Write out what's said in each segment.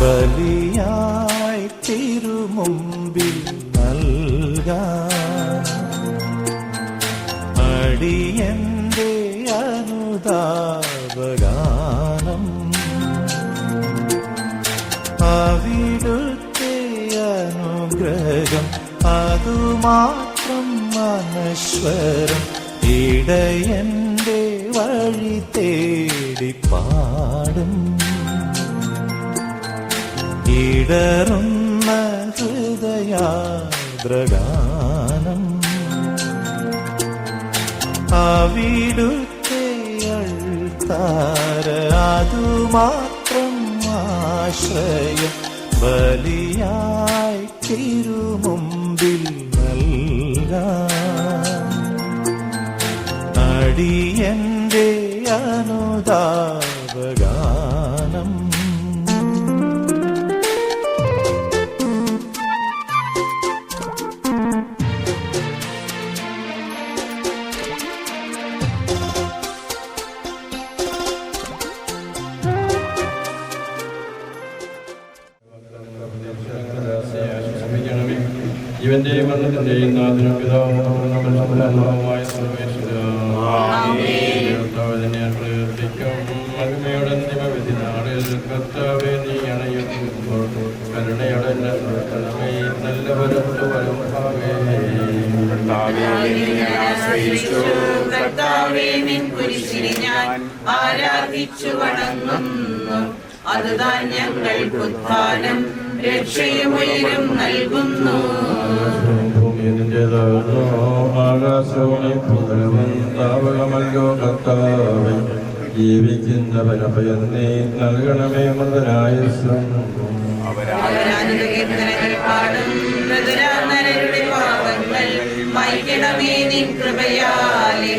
ബലിയായി തിരുമുമ്പിൽ നൽകാൻ അടിയന്റെ അനുതാപഗാനം അവിടുത്തെ അനുഗ്രഹം അതുമാത്രം അനശ്വരം ഇടയന്റെ വഴി തേടി പാടും ഇടറുന്ന ഹൃദയാദ്രഗാനം അവിടുത്തെ അൾത്താര അതുമാത്രം ആശ്രയം ബലിയായി തിരുമുമ്പിൽ നൽകാൻ അടിയന്റെ അനുതാപഗാനം ജീവന്റെയും മരണത്തിന്റെയും നാഥനും പിതാവും പരിശുദ്ധാത്മാവുമായ മഹിമയുടെ അന്തിമവിധി നാളിൽ കർത്താവേ നീ അണയുമ്പോൾ കരുണയുടെ നല്ല വരത്തു വരും ആരാധിച്ചു വണങ്ങുന്നു അതുതാൻ ഞങ്ങൾക്ക് ഉദ്ധാനം രക്ഷയുമയിലും നൽകുന്നു. ജീവിക്കുന്ന പരഭയം നീ നൽകണമേ മൃതനായുസ്സും മായ്ക്കണമേ നിൻ കൃപയാലെ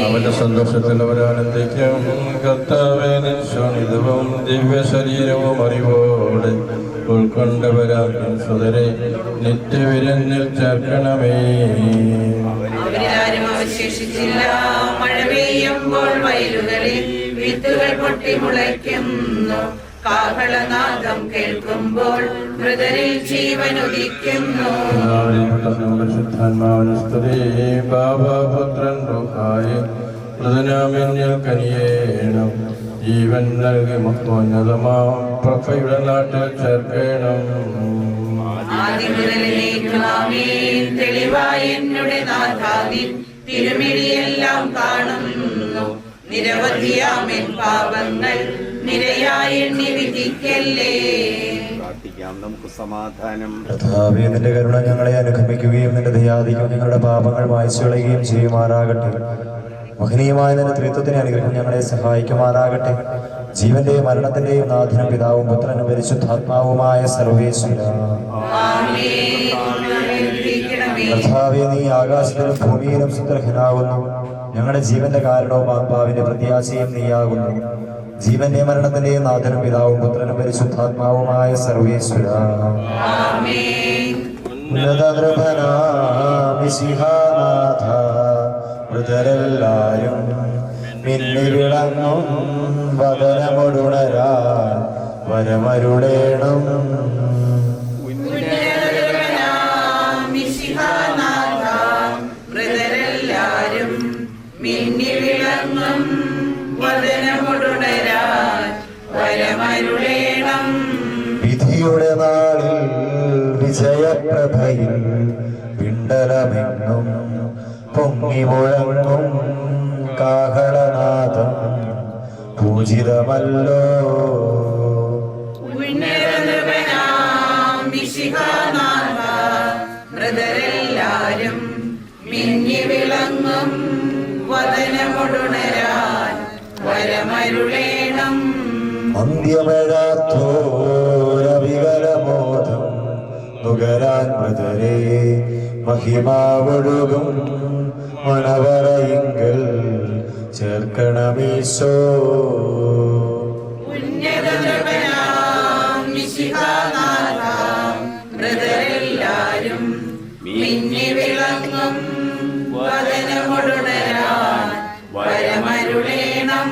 അവന്റെ സന്തോഷത്തിൽ അവരാനന്ദിക്കും. കർത്താവേ നിൻ ശോണിതവും ദിവ്യ ശരീരവും അറിവോടെ ഉൾക്കൊണ്ടവരാകും സുതരെ നിത്യവിരന്നിൽ ചേർക്കണമേ. അവരാരും അവശേഷിച്ചില്ല. മഴ പെയ്യുമ്പോൾ വയലുകളിൽ വിത്തുകൾ പൊട്ടി മുളയ്ക്കുന്നു. കാഹളനാദം കേൾക്കുമ്പോൾ മൃതരിൽ ജീവൻ ഉദിക്കുന്നു. കനിയേണം ജീവൻ നൽകി മഹോന്നതമാം പ്രഭയുടെ നാട്ടിൽ ചേർക്കണം. തെളിവായ എന്നുടെ നാഥാവിൻ തിരുമിഴിയെല്ലാം കാണുന്നു. നിരവധിയാമെൻ പാപങ്ങൾ നിരയായി എണ്ണി വിധിക്കല്ലേ. പ്രാർത്ഥിക്കാം, നമുക്ക് സമാധാനം. കർത്താവേ, നിന്റെ കരുണ ഞങ്ങളെ അനുഗമിക്കുകയും നിന്റെ ദയാധികം ഞങ്ങളുടെ പാപങ്ങൾ മായ്ച്ചു കളയുകയും ചെയ്യുമാറാകട്ടെ. മഹനീയമായ നിന്റെ ത്രിത്വത്തിന്റെ അനുഗ്രഹം ഞങ്ങളെ സഹായിക്കുമാറാകട്ടെ. ജീവന്റെയും മരണത്തിന്റെയും നാഥനും പിതാവും പുത്രനും പരിശുദ്ധാത്മാവുമായ സർവേശ്വര. കർത്താവേ, നീ ആകാശത്തിലും ഭൂമിയിലും സുത്രഹനാകുന്നു. ഞങ്ങളുടെ ജീവന്റെ കാരണവും ആത്മാവിന്റെ പ്രത്യാശയും നീയാകുന്നു. ജീവന്റെ മരണത്തിന്റെയും നാഥനും പിതാവും പുത്രനും പരിശുദ്ധാത്മാവുമായ സർവേശ്വര. മൃതരെല്ലാരും മിന്നിവിളങ്ങും വദനമൊടുണരാൻ വരമരുളേണം. മൃതരെല്ലാരും മിന്നിവിളങ്ങും വദനമൊടുണരാൻ വരമരുളേണം. വിധിയുടെ നാളിൽ വിജയപ്രഭയിൽ പിണ്ടലമെങ്ങും പൊങ്ങി മുഴങ്ങും കാഹളനാദം പൂജിതമല്ലോ. മൃതരെല്ലാരും മിന്നി വിളങ്ങും വദനമൊടുണരാൻ വരമരുളേണം. അന്ത്യമെഴാത്തോരവികലബോധം നുകരാൻ മൃതരെ മഹിമാവൊഴുകും മണവറയിങ്കൽ ചേർക്കണമീശോ. മൃതരെല്ലാരും മിന്നി വിളങ്ങും വദനമൊടുണരാൻ വരമരുളേണം.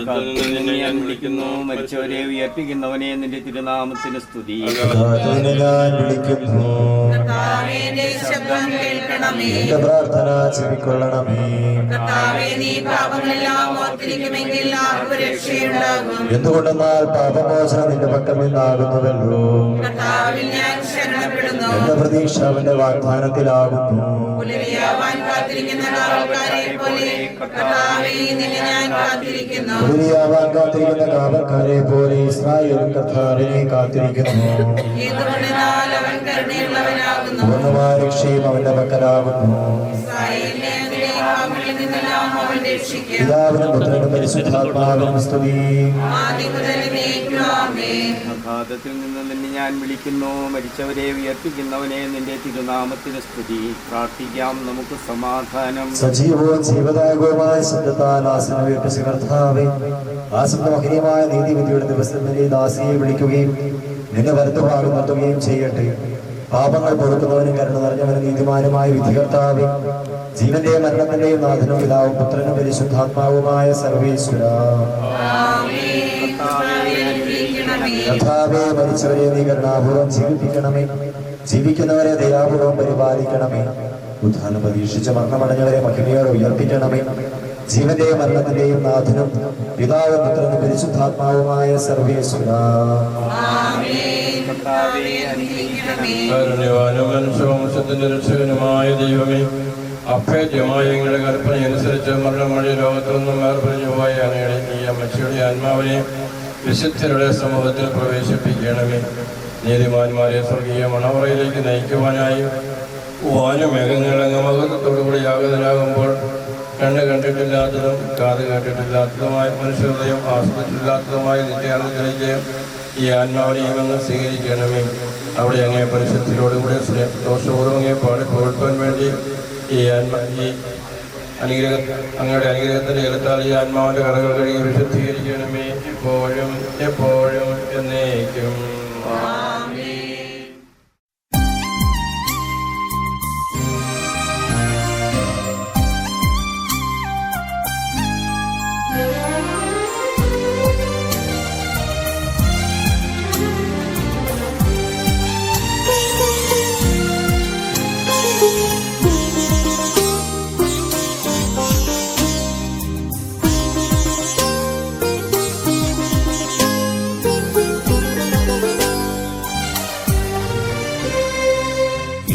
മരണത്തിൽ നിന്നെ ഞാൻ വിളിക്കുന്നു, മരിച്ചവരെ ഉയർപ്പിക്കുന്നവനെ നിന്റെ തിരുനാമത്തിന് സ്തുതി. കർത്താവിനെ ഞാൻ വിളിക്കുന്നു, കർത്താവേ, എന്റെ ശബ്ദം കേൾക്കണമേ. എന്റെ പ്രാർത്ഥന ചെവിക്കൊള്ളണമേ. കർത്താവേ, നീ പാപങ്ങളെല്ലാം ഓർത്തിരിക്കുമെങ്കിൽ ആർക്കും രക്ഷയുണ്ടാകും. എന്തുകൊണ്ടെന്നാൽ പാപമോചനം നിന്റെ പക്കൽ നിന്നാകുന്നുവല്ലോ. കർത്താവിൽ ഞാൻ ശരണപ്പെടുന്നു. എന്റെ പ്രതീക്ഷ അവന്റെ വാഗ്ദാനത്തിലാകുന്നു. പുലരിയാവാൻ കാത്തിരിക്കുന്ന കാവൽക്കാരെ പോലെ കർത്താവേ, നിന്നെ ഞാൻ കാത്തിരിക്കുന്നു. പുലരിയാവാൻ കാത്തിരിക്കുന്ന കാവൽക്കാരെ പോലെ ഇസ്രായേലും കർത്താവിനെ കാത്തിരിക്കുന്നു. എന്തുകൊണ്ടെന്നാൽ അവൻ കരുണയുള്ളവനാകുന്നു. പൂർണ്ണമായ രക്ഷയും അവന്റെ പക്കലാകുന്നു. ഇസ്രായേലിനെ അതിലെ പാപങ്ങളിൽ നിന്നെല്ലാം അവൻ രക്ഷിക്കും. പിതാവിനും പുത്രനും പരിശുദ്ധാത്മാവിനും സ്തുതി. ആദ്യം മുതൽ എന്നേക്കും ആമേൻ. അഗാധത്തിൽ നിന്ന് നിന്നെ ഞാൻ വിളിക്കുന്നു, മരിച്ചവരെ ഉയർപ്പിക്കുന്നവനെ നിന്റെ തിരുനാമത്തിന് സ്തുതി. പ്രാർത്ഥിക്കാം, നമുക്ക് സമാധാനം. സജീവവും ജീവദായകവുമായ ശബ്ദത്താൽ ആസനമേൽപ്പിച്ച കർത്താവേ, ആസന്നമഹനീയമായ നീതിവിധിയുടെ ദിവസം നിന്നെ ദാസിയെ വിളിക്കുകയും നിന്നെ വലത്തുഭാഗം നിർത്തുകയും ചെയ്യട്ടെ. പാപങ്ങൾ പൊറുക്കുന്നവനും കരുണ നിറഞ്ഞവനും നീതിമാനുമായ വിധികർത്താവേ, ജീവന്റെയും മരണത്തിന്റെയും നാഥനും പിതാവും പുത്രനും പരിശുദ്ധാത്മാവുമായ സർവേശ്വര, കർത്താവേ, മരിച്ചവരെ നീ കരുണാപൂർവം ജീവിപ്പിക്കണമേ. ജീവിക്കുന്നവരെ ദയാപൂർവം പരിപാലിക്കണമേ. ഉദ്ധാനം പ്രതീക്ഷിച്ച് മരണമടഞ്ഞവരെ മഹിമയോടെ ഉയർപ്പിക്കണമേ. ജീവന്റെയും മരണത്തിന്റെയും നാഥനും പിതാവും പുത്രനും പരിശുദ്ധാത്മാവുമായ സർവേശ്വര, കാരുണ്യവാനും മനുഷ്യവംശത്തിന്റെ രക്ഷകനുമായ ദൈവമേ, അഭേദ്യമായ നിങ്ങളുടെ കൽപ്പന അനുസരിച്ച് മരണം വഴി ലോകത്തിൽ നിന്നും വേർപിരിഞ്ഞു പോയ അങ്ങയുടെ ഈ അമ്മച്ചിയുടെ ആത്മാവിനെ വിശുദ്ധരുടെ സമൂഹത്തിൽ പ്രവേശിപ്പിക്കണമേ. നീതിമാന്മാരെ സ്വർഗീയ മണവറയിലേക്ക് നയിക്കുവാനായി വാനുമേഘങ്ങളങ്ങ് മഹത്വത്തോടുകൂടി യാഗതനാകുമ്പോൾ കണ്ണ് കണ്ടിട്ടില്ലാത്തതും കാത് കേട്ടിട്ടില്ലാത്തതുമായ മനുഷ്യഹൃദയം ആസ്വദിച്ചിട്ടില്ലാത്തതുമായ നിത്യാനന്ദത്തിലേക്ക് ഈ ആത്മാവിനെയും അങ്ങ് സ്വീകരിക്കണമേ. അവിടെ അങ്ങേ പരിശുദ്ധിയോടുകൂടി ദോഷപൂർവ്വം അങ്ങേ പാടി പുകഴ്ത്താൻ വേണ്ടി ഈ അങ്ങയുടെ അനുഗ്രഹത്തിന്റെ ഇലത്താൽ ഈ ആത്മാവിന്റെ കറകൾ കഴുകി വിശുദ്ധീകരിക്കണമേ, എപ്പോഴും എപ്പോഴും എന്നേക്കും.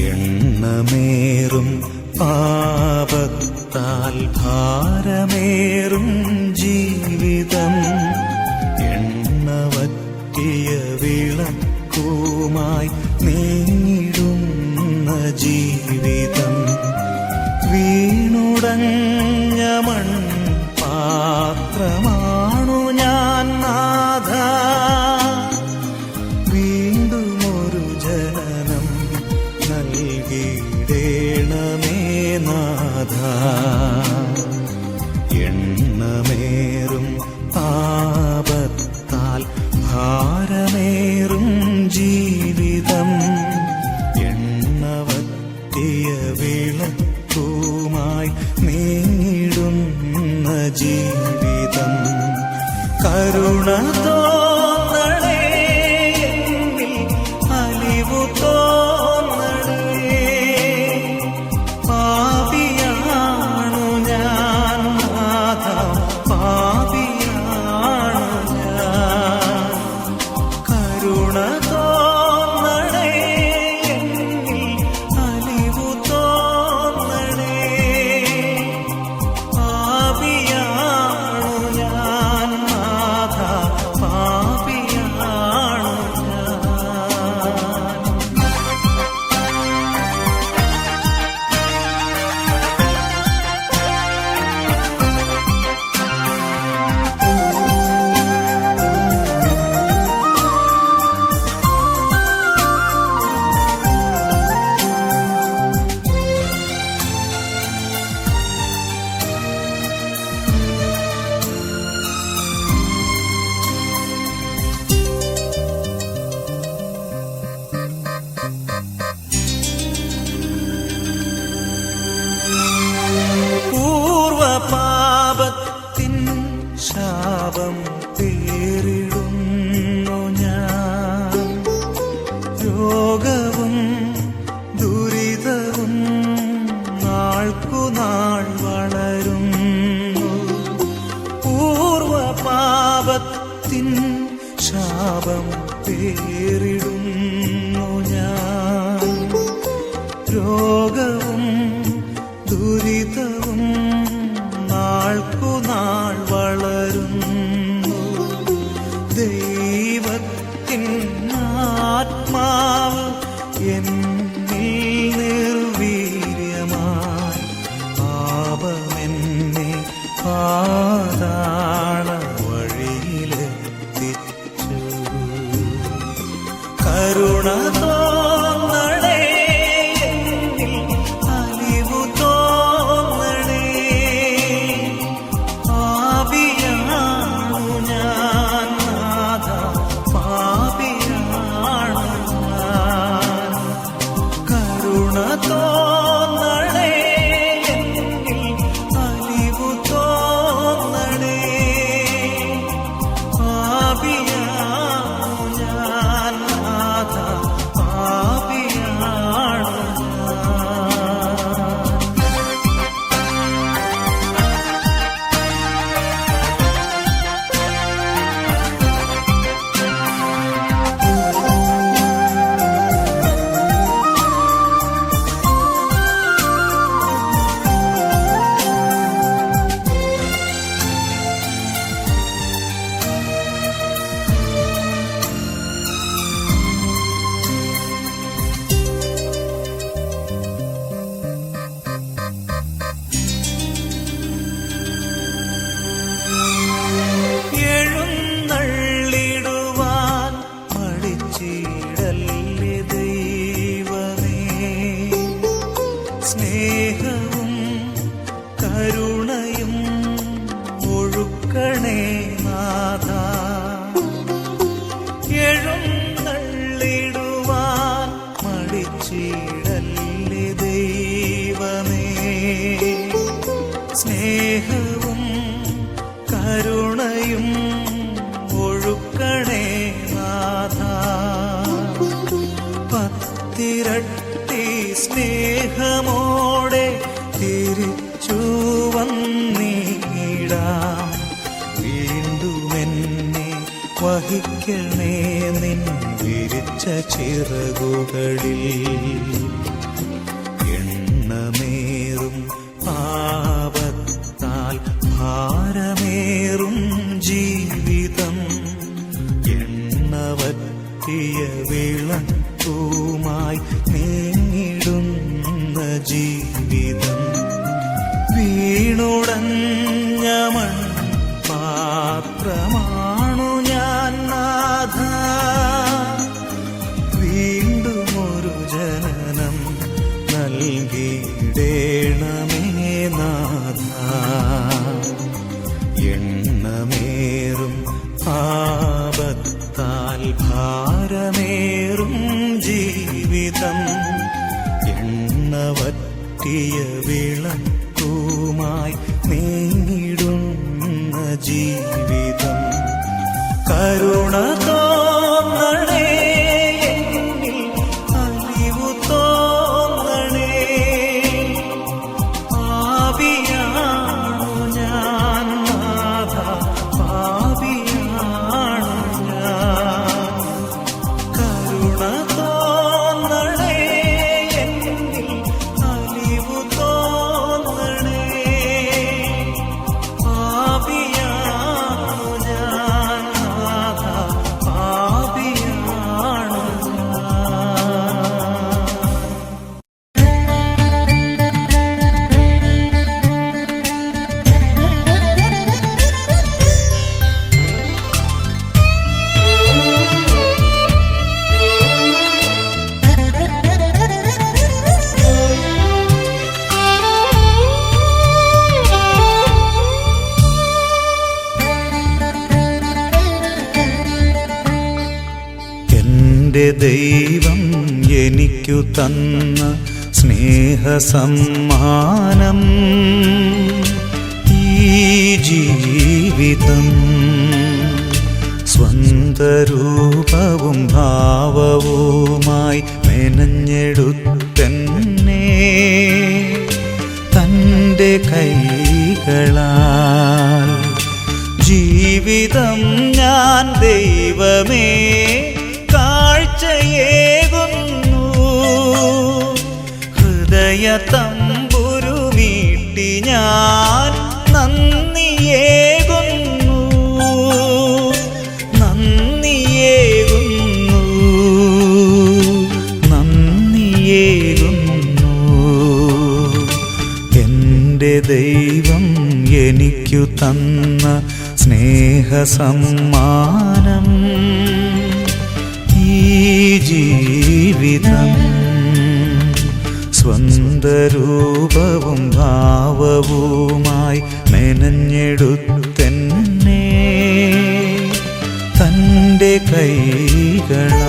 എണ്ണമേറും പാപത്താൽ ഭാരമേറും ജീവിതം, എണ്ണവറ്റിയ വിളക്കുമായി നീങ്ങിടുന്ന ജീവിതം, വീണുടഞ്ഞ മൺപാത്രമാണു ഞാൻ നാഥ, വീണ്ടുമൊരു ജനനം നൽകിയിടേണമേ നാഥ. എണ്ണമേറും പാപത്താൽ ഭാരമേറും ജീവിതം, എണ്ണവറ്റിയ വിളക്കുമായി നീങ്ങിടുന്ന ജീവിതം, കരുണ തോന്നണേ, എന്നിൽ അലിവു തോന്നണേ. പാപിയാണു ഞാൻ നാഥ, പാപിയാണു ഞാൻ, കരുണ തോന്നണേ, എന്നിൽ അലിവു തോന്നണേ. പാപിയാണു ഞാൻ നാഥ, നാൾക്കുനാൾ വളരുന്നു. പൂർവപാപത്തിൻ ശാപം പേറിടുന്നു ഞാൻ. രോഗവും ദുരിതവും നാൾക്കുനാൾ വളരുന്നു. ദൈവത്തിൻ ആത്മാവ് എന്നിൽ നിർവീര്യമായി പാപമെന്നെ പാതാള വഴിയിലെത്തിച്ചു. കരുണ തോന്നണേ, അലിവു തോന്നണേ. പാപിയാണു ഞാൻ നാഥ, പാപിയാണു ഞാൻ. കരുണ തോന്നണേ, അലിവു തോന്നണേ. പാപിയാണു ഞാൻ നാഥ, പാപിയാണു എഴുന്നള്ളിടുവാൻ മടിച്ചിടല്ലേ ദൈവമേ. സ്നേഹവും കരുണയും ഒഴുക്കണേ നാഥ. എഴുന്നള്ളിടുവാൻ മടിച്ചിടല്ലേ ദൈവമേ. സ്നേഹവും കരുണയും ഒഴുക്കണേ നാഥ. പത്തിരട്ടി സ്നേഹമോടെ തിരിച്ചു വന്നിടാം. വീണ്ടുമെന്നെ വഹിക്കണേ നിൻ വിരിച്ച ചിറകുകളിൽ. എണ്ണമേറും പാപത്താൽ ഭാരമേറും ജീവിതം. എണ്ണവറ്റിയ വിളക്കുമായി നീങ്ങിടുന്ന ജീവിതം. വീണുടഞ്ഞ മൺപാത്രമാണു ഞാൻ നാഥ. വീണ്ടുമൊരു ജനനം നൽകിയിടേണമേ നാഥ. എണ്ണമേറും പാപത്താൽ ഭാരമേറും ജീവിതം. എണ്ണവറ്റിയ വിളക്കുമായി നീങ്ങിടുന്ന ജീവിതം. കരുണ തോന്നണേ, അലിവു തോന്നണേ. പാപിയാണു ഞാൻ നാഥ, പാപിയാണു ഞാൻ. കരുണ തോന്നണേ, അലിവു തോന്നണേ. പാപിയാണു ഞാൻ നാഥ, പാപിയാണു എന്റെ ദൈവം എനിക്കു തന്ന സ്നേഹസമ്മാനം ഈ ജീവിതം. സ്വന്തരൂപവും ഭാവവുമായി മെനഞ്ഞെടുത്തെന്നെ തൻ തൻ്റെ കൈകളാൽ. ജീവിതം ഞാൻ ദൈവമേ കാഴ്ചയേകുന്നു. ഹൃദയ തമ്പുരുമീട്ടി ഞാൻ നന്ദിയേകുന്നു. നന്ദിയേകുന്നു. നന്ദിയേകുന്നു. എൻ്റെ ദൈവം എനിക്കു തന്ന സ്നേഹസമ്മാനം ഈ ജീവിതം. സ്വന്തരൂപവും ഭാവവുമായി മെനഞ്ഞെടുത്തെന്നെ തൻ്റെ കൈകളാൽ.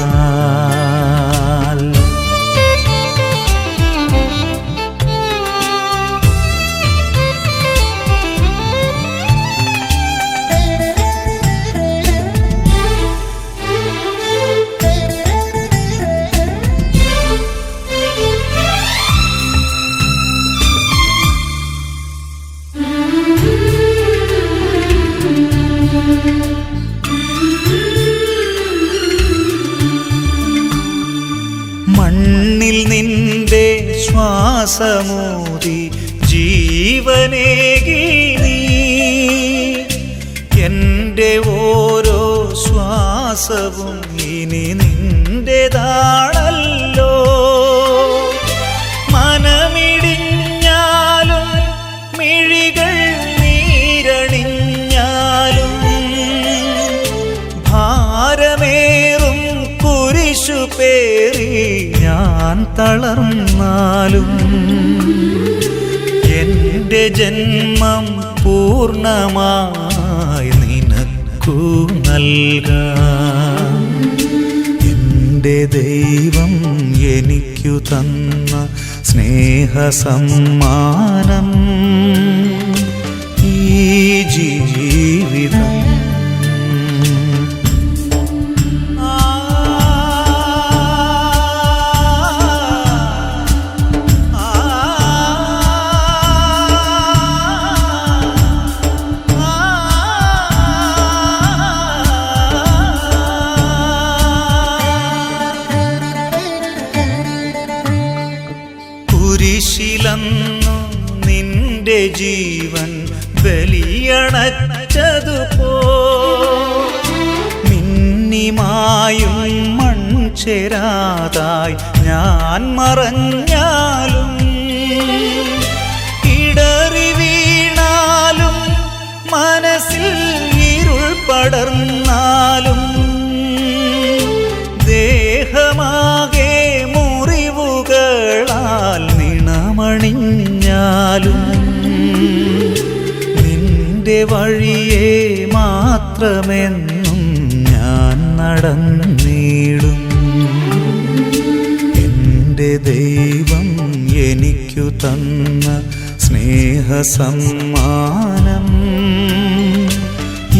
മണ്ണിൽ നിന്റെ ശ്വാസമൂതി ജീവനേകി നീ. എൻ്റെ ഓരോ ശ്വാസവും ഇനി നിന്റേതാണല്ലോ. മനമിടിഞ്ഞാലും മിഴികൾ നീരണിഞ്ഞാലും ഭാരമേറും കുരിശുപേറി ഞാൻ തളർന്നാലും എൻ്റെ ജന്മം പൂർണ്ണമായി നിനക്കു നൽകാം. എൻ്റെ ദൈവം എനിക്കു തന്ന സ്നേഹസമ്മാനം ഈ ജീവിതം. കുരിശിലന്നു നിന്റെ ജീവൻ ബലിയണച്ചതുപോ മിന്നിമായും മൺചേരാതായി ഞാൻ മറഞ്ഞാലും ഇടറി വീണാലും മനസ്സിൽ ഇരുൾ പടർന്നാലും ദേഹമാകെ മുറിവുകളാൽ നിണമണിഞ്ഞാലും നിന്റെ വഴിയെ മാത്രമെന്നും ഞാൻ നടന്നിടും. എൻ്റെ ദൈവം എനിക്കു തന്ന സ്നേഹസമ്മാനം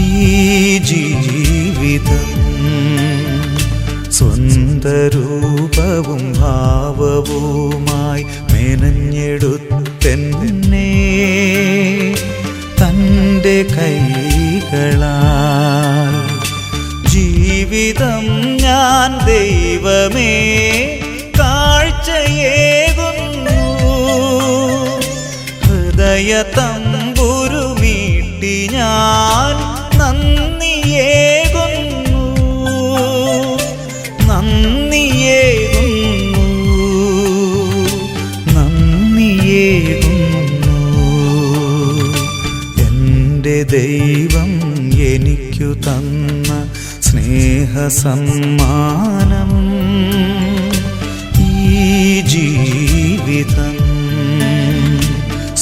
ഈ ജീവിതം. സ്വന്തരൂപവും ഭാവവുമായി മെനഞ്ഞെടുത്തെന്നെ തൻ്റെ കൈകളാൽ. ജീവിതം ഞാൻ ദൈവമേ കാഴ്ചയേകുന്നു. ഹൃദയ തമ്പുരുമീട്ടി ഞാൻ നന്ദിയേകുന്നു. നന്ദിയേകുന്നു. നന്ദിയേകുന്നു. എൻ്റെ ദൈവം എനിക്കു തന്ന സ്നേഹസമ്മാനം ഈ ജീവിതം.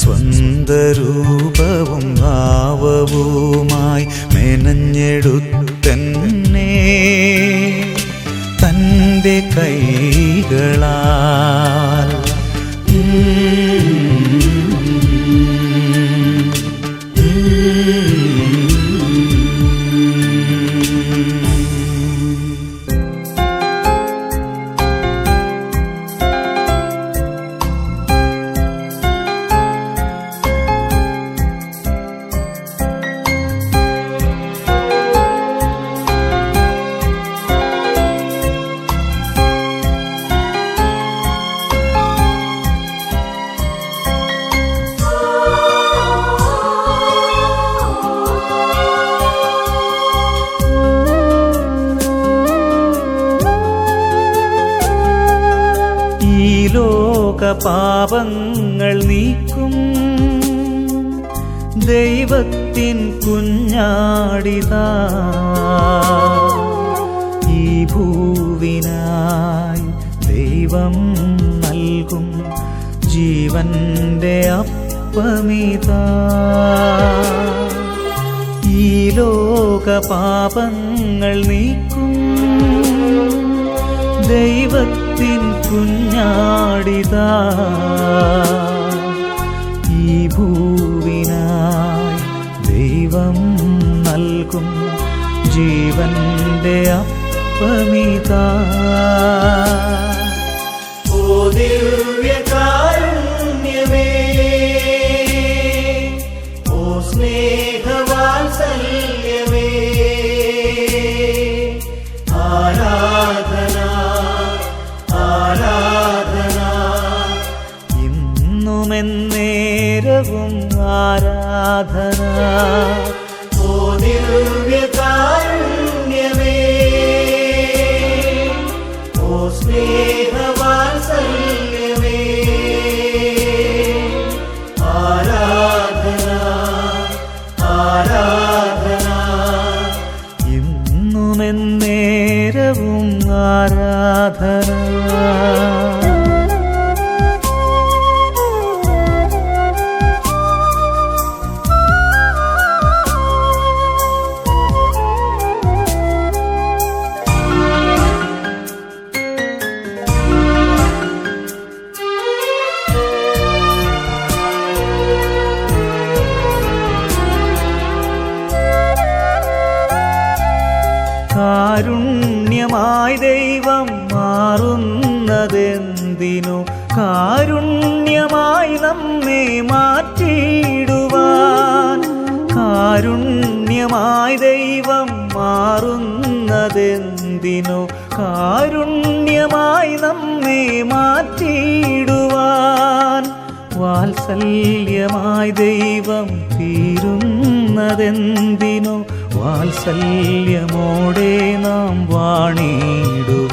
സ്വന്തരൂപവും ഭാവവുമായി മെനഞ്ഞെടുത്തെന്നെ തൻ്റെ കൈകളാൽ. പാപങ്ങൾ നീക്കും ദൈവത്തിൻ കുഞ്ഞാടിതാ ഈ ഭൂവിനായി ദൈവം നൽകും ജീവന്റെ അപ്പമിതാ ഈ ലോക പാപങ്ങൾ നീക്കും ദൈവത്തിൻ കുഞ്ഞാടിതാ ഈ ഭൂവിനായി ദൈവം നൽകും ജീവന്റെ അപ്പമിതാ ഓ ദിവ്യകാരുണ്യമേ ഓ സ്നേഹവാത്സല്യമേ ആരാധന ആരാധന ഇന്നുമെന്നേരവും ആരാധന ഓ ദിവ്യകാരുണ്യമേ ഓ സ്നേഹവാത്സല്യമേ ആരാധന ആരാധന ഇന്നുമെന്നേരവും ആരാധന കാരുണ്യമായി ദൈവം മാറുന്നതെന്തിനു കാരുണ്യമായി നമ്മെ മാറ്റിയിടുവാൻ കാരുണ്യമായി ദൈവം മാറുന്നതെന്തിനു കാരുണ്യമായി നമ്മെ മാറ്റിയിടുവാൻ വാത്സല്യമായി ദൈവം തീരുന്നതെന്തിനു വാത്സല്യമോടെ നാം വാണിടുവാൻ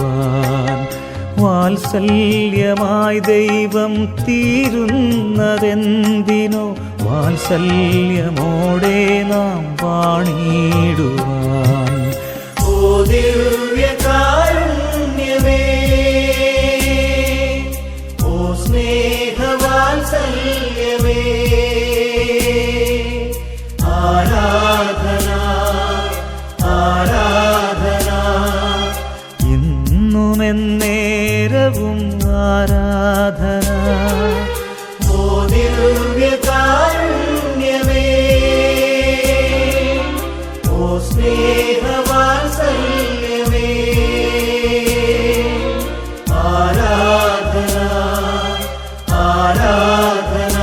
വാത്സല്യമായി ദൈവം തീരുന്നതെന്തിനു വാത്സല്യമോടെ നാം വാണിടുവാൻ ഓ ദിവ്യകാരുണ്യമേ ഓ സ്നേഹവാത്സല്യമേ ആരാധന ആരാധന ഇന്നുമെന്നേരവും ആരാധന ഓ ദിവ്യകാരുണ്യമേ ഓ സ്നേഹവാത്സല്യമേ ആരാധന ആരാധന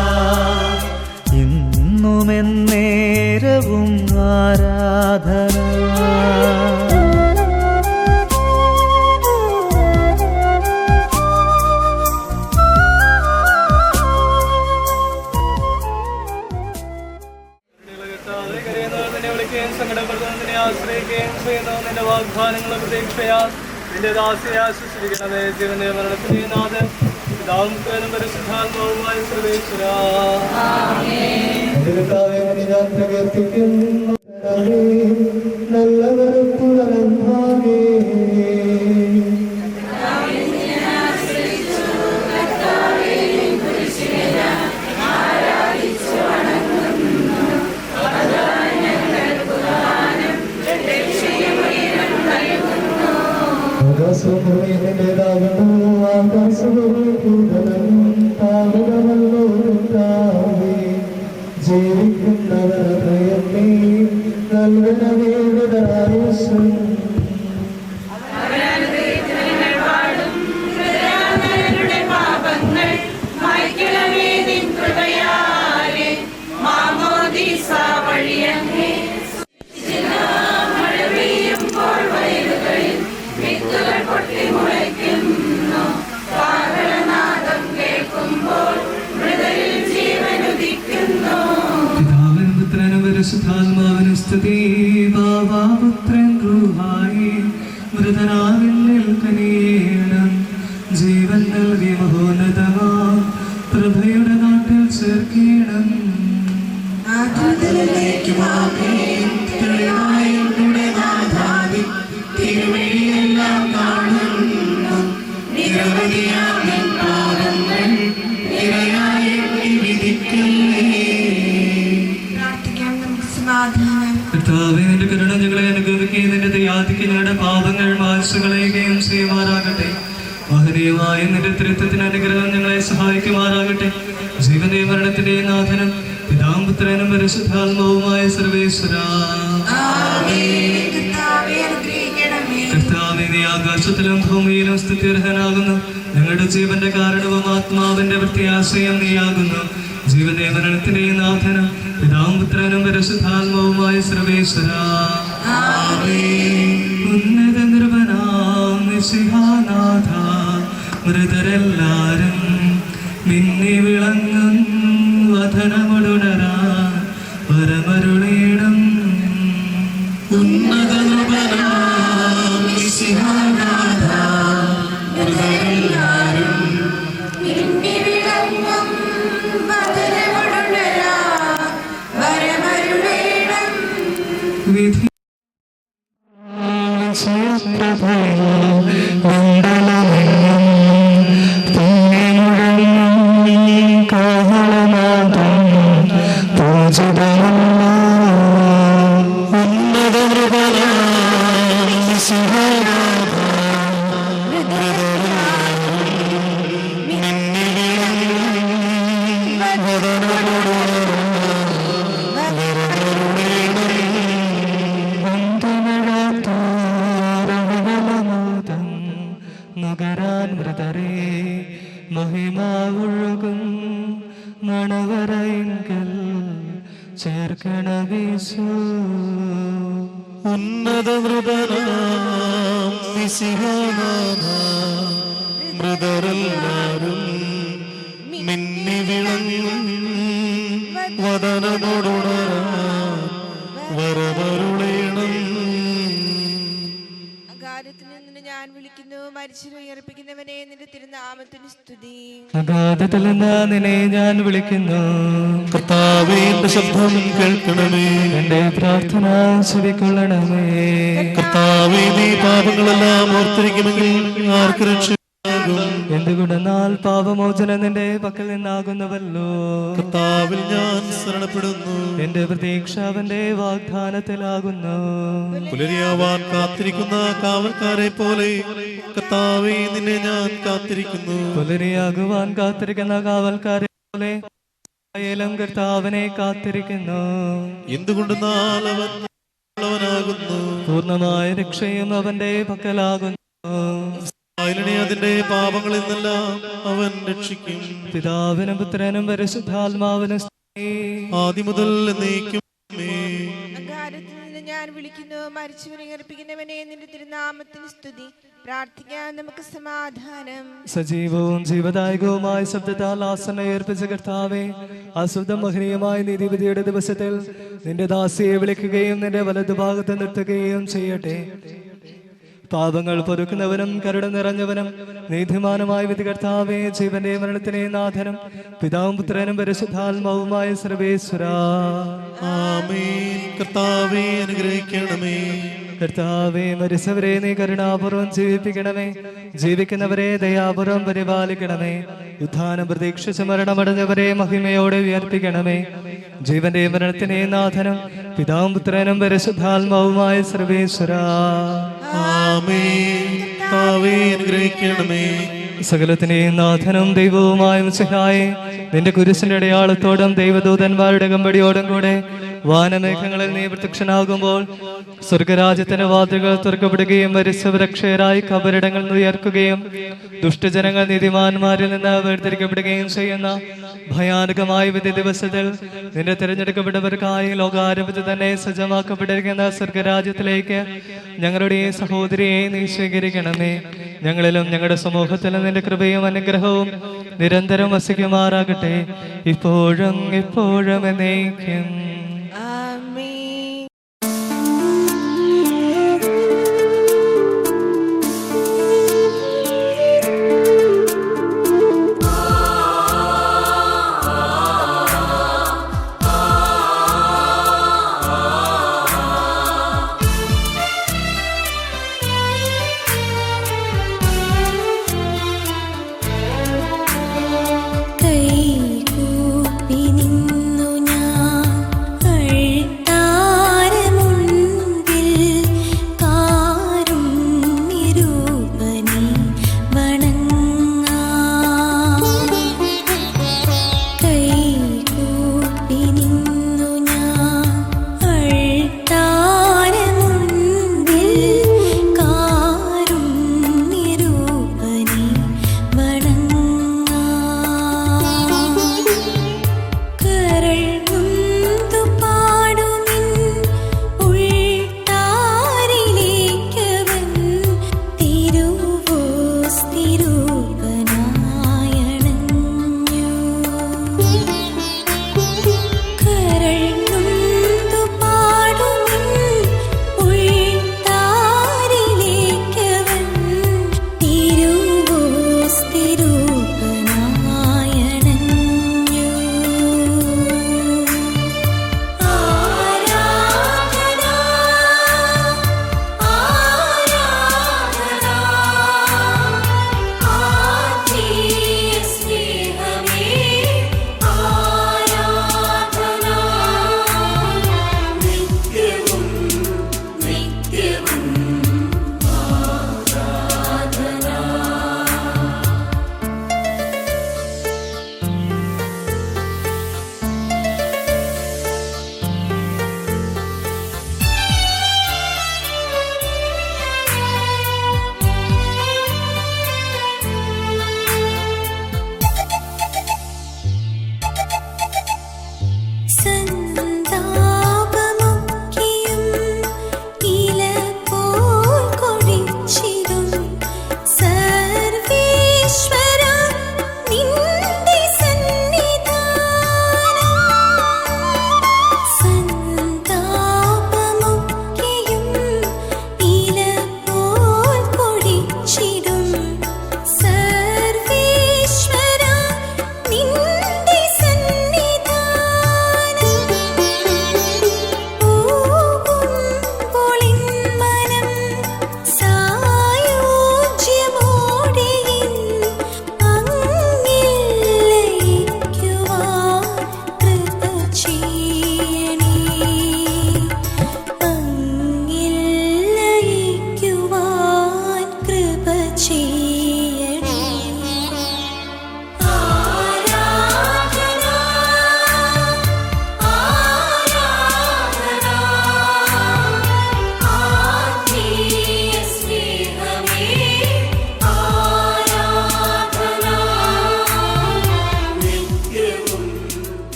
ഇന്നുമെന്നേരവും ആരാധന നിന്റെ വാഗ്ദാനങ്ങളെ പ്രതീക്ഷയാ നിന്റെ ദാസിയെ ആശ്വസിപ്പിക്കണമേ ജീവന്റെ മരണത്തിന് നാഥൻ പിതാവും പുത്രനും പരിശുദ്ധാത്മാവുമായ സർവേശ്വരാ പരിശുദ്ധാത്മാവിന് സ്തുതി ബാബാപുത്രൻ റൂഹായി മൃതനാവിൽ കനിയേണം ജീവൻ നൽകി മഹോന്നതമാ വന്ദനം. തിരുവഴിയെല്ലാം കാണുന്നു നിരവധിയാം പാപങ്ങൾ ഇരയായി വിധിക്കല്ലേ. പ്രാർത്ഥിക്കാം, നമുക്ക് സമാധാനം. കർത്താവേ, നിന്റെ കരുണ ഞങ്ങളെ അനുഗ്രഹിക്കുകയും നിന്റെ ദയാദിക്ക് ഞങ്ങളുടെ പാപങ്ങൾ മായ്ച്ചു കളയുകയും ചെയ്യുമാറാകട്ടെ. മഹനീയമായ നിന്റെ ത്രിത്വത്തിന് അനുഗ്രഹം ഞങ്ങളെ സഹായിക്കുമാറാകട്ടെ. ജീവന്റെ മരണത്തിന്റെയും നാഥനും പിതാവും പുത്രനും പരിശുദ്ധാത്മാവുമായ സർവേശ്വരാ, കർത്താവേ, നീ ആകാശത്തിലും ഭൂമിയിലും സ്തുത്യർഹനാകുന്നു. ഞങ്ങളുടെ ജീവന്റെ കാരണവും ആത്മാവിന്റെ പ്രത്യാശയം നീയാകുന്നു. ജീവന്റെ മരണത്തിന്റെയും നാഥനും പിതാവും പുത്രനും പരിശുദ്ധാത്മാവുമായ സർവേശ്വരാ, ഉന്നത നിർവനാം മിശിഹാനാഥ, മൃതരെല്ലാരും മിന്നി വിളങ്ങും വധനമുടുണരാ പരമരുളീണം. ഉന്നത നിർവനാം മിശിഹാനാഥ, മൃതരെല്ലാരും മിന്നി വിളങ്ങും വധനമുടുണരാ വരമരുളേണം. വിധി നുകരാൻ മൃതരെ മഹിമാവുഴുകും മണവറയിങ്കൽ ചേർക്കണവീശോ. ഉന്നത മൃതനാം മിശിഹാനാഥ, മൃതരെല്ലാരും മിന്നി വിളങ്ങും വദനമോടുണരാൻ വരമരുളേണം. അഗാധത്തിൽ നിന്ന് ഞാൻ വിളിക്കുന്നു, മരിച്ചവരെ ഉയർപ്പിക്കുന്നവനെ, നിന്റെ തിരുനാമത്തിന് സ്തുതി. അഗാധത്തിൽ നിന്ന് നിന്നെ ഞാൻ വിളിക്കുന്നു. കർത്താവേ, എന്റെ ശബ്ദം കേൾക്കണമേ. എന്റെ പ്രാർത്ഥന ചെവിക്കൊള്ളണമേ. കർത്താവേ, നീ പാപങ്ങളെല്ലാം ഓർത്തിരിക്കുമെങ്കിൽ ആർക്ക് രക്ഷയാകും? എന്തുകൊണ്ടെന്നാൽ പാപമോചനം നിന്റെ പക്കൽ നിന്നാകുന്നുവല്ലോ. കർത്താവിൽ ഞാൻ ശരണപ്പെടുന്നു. എന്റെ പ്രതീക്ഷ അവന്റെ വാഗ്ദാനത്തിലാകുന്നു. പുലരിയാവാൻ കാത്തിരിക്കുന്ന കാവൽക്കാരെ പോലെ കർത്താവേ, നിന്നെ ഞാൻ കാത്തിരിക്കുന്നു. പുലരിയാകുവാൻ കാത്തിരിക്കുന്ന കാവൽക്കാരെ പോലെ ആയാലും കർത്താവിനെ കാത്തിരിക്കുന്നു. എന്തുകൊണ്ടെന്നാൽ അവൻ ഉള്ളവനാകുന്നു. പൂർണ്ണമായ രക്ഷയും അവന്റെ പക്കലാകുന്നു. ഇസ്രായേലിനെ അതിന്റെ പാപങ്ങളിൽ നിന്നെല്ലാം അവൻ രക്ഷിക്കും. പിതാവിനും പുത്രനും പരിശുദ്ധാത്മാവിനും സ്തുതി. ആദ്യം മുതൽ എന്നേക്കും. അഗാധത്തിൽ നിന്ന് ഞാൻ വിളിക്കുന്നു, മരിച്ചവരെ ഉയർപ്പിക്കുന്നവനെ, നിന്റെ തിരുനാമത്തിന് സ്തുതി. പ്രാർത്ഥിക്കാം, നമുക്ക് സമാധാനം. സജീവവും ജീവദായകവുമായ ശബ്ദത്താൽ ആസന ഏർപ്പിച്ച കർത്താവേ, അശുദ്ധ മഹനീയമായ നീതിപതിയുടെ ദിവസത്തിൽ നിന്റെ ദാസിയെ വിളിക്കുകയും നിന്റെ വലതുഭാഗത്ത് നിർത്തുകയും ചെയ്യട്ടെ. പാപങ്ങൾ പൊറുക്കുന്നവനും കരുണ നിറഞ്ഞവനും നീതിമാനുമായ വിധി കർത്താവേ, ജീവന്റെ മരണത്തിനെ നാഥനും പിതാവും പുത്രനും പരിശുദ്ധാത്മാവുമായ സർവേശ്വരാ, ആമേൻ. കർത്താവേ, അനുഗ്രഹിക്കണമേ. കർത്താവേ, മരിച്ചവരെ നീ കരുണാപൂർവം ജീവിപ്പിക്കണമേ. ജീവിക്കുന്നവരെ ദയാപൂർവം പരിപാലിക്കണമേ. ഉത്ഥാനം പ്രതീക്ഷിച്ച് മരണമടഞ്ഞവരെ മഹിമയോടെ ഉയർപ്പിക്കണമേ. ജീവന്റെ മരണത്തിനെ നാഥനും പിതാവും പുത്രനും പരിശുദ്ധാത്മാവുമായ സർവേശ്വരാ, ആമേൻ. കർത്താവേ, അനുഗ്രഹിക്കണമേ. സകലത്തിനെയും നാഥനും ദൈവവുമായ മിശിഹായേ, നിന്റെ കുരിശിന്റെ അടയാളത്തോടും ദൈവദൂതന്മാരുടെ കമ്പടിയോടും കൂടെ വാനമേഘങ്ങളിൽ നീ പ്രത്യക്ഷനാകുമ്പോൾ സ്വർഗരാജ്യത്തിന്റെ വാതിലുകൾ തുറക്കപ്പെടുകയും മരിച്ചവരക്ഷയരായി കബറിടങ്ങളിൽ നിന്ന് ഉയർക്കുകയും ദുഷ്ടജനങ്ങൾ നീതിമാന്മാരിൽ നിന്ന് വേർതിരിക്കപ്പെടുകയും ചെയ്യുന്ന ഭയാനകമായ വിധി ദിവസത്തിൽ നിന്റെ തിരഞ്ഞെടുക്കപ്പെട്ടവർക്കായി ലോകാരംഭത്തിൽ തന്നെ സജ്ജമാക്കപ്പെട്ടിരിക്കുന്ന സ്വർഗരാജ്യത്തിലേക്ക് ഞങ്ങളുടെ ഈ സഹോദരിയെ നീ സ്വീകരിക്കണമേ. ഞങ്ങളിലും ഞങ്ങളുടെ സമൂഹത്തിലും നിന്റെ കൃപയും അനുഗ്രഹവും നിരന്തരം വസിക്കുമാറാകട്ടെ, ഇപ്പോഴും എപ്പോഴും എന്നേക്കും.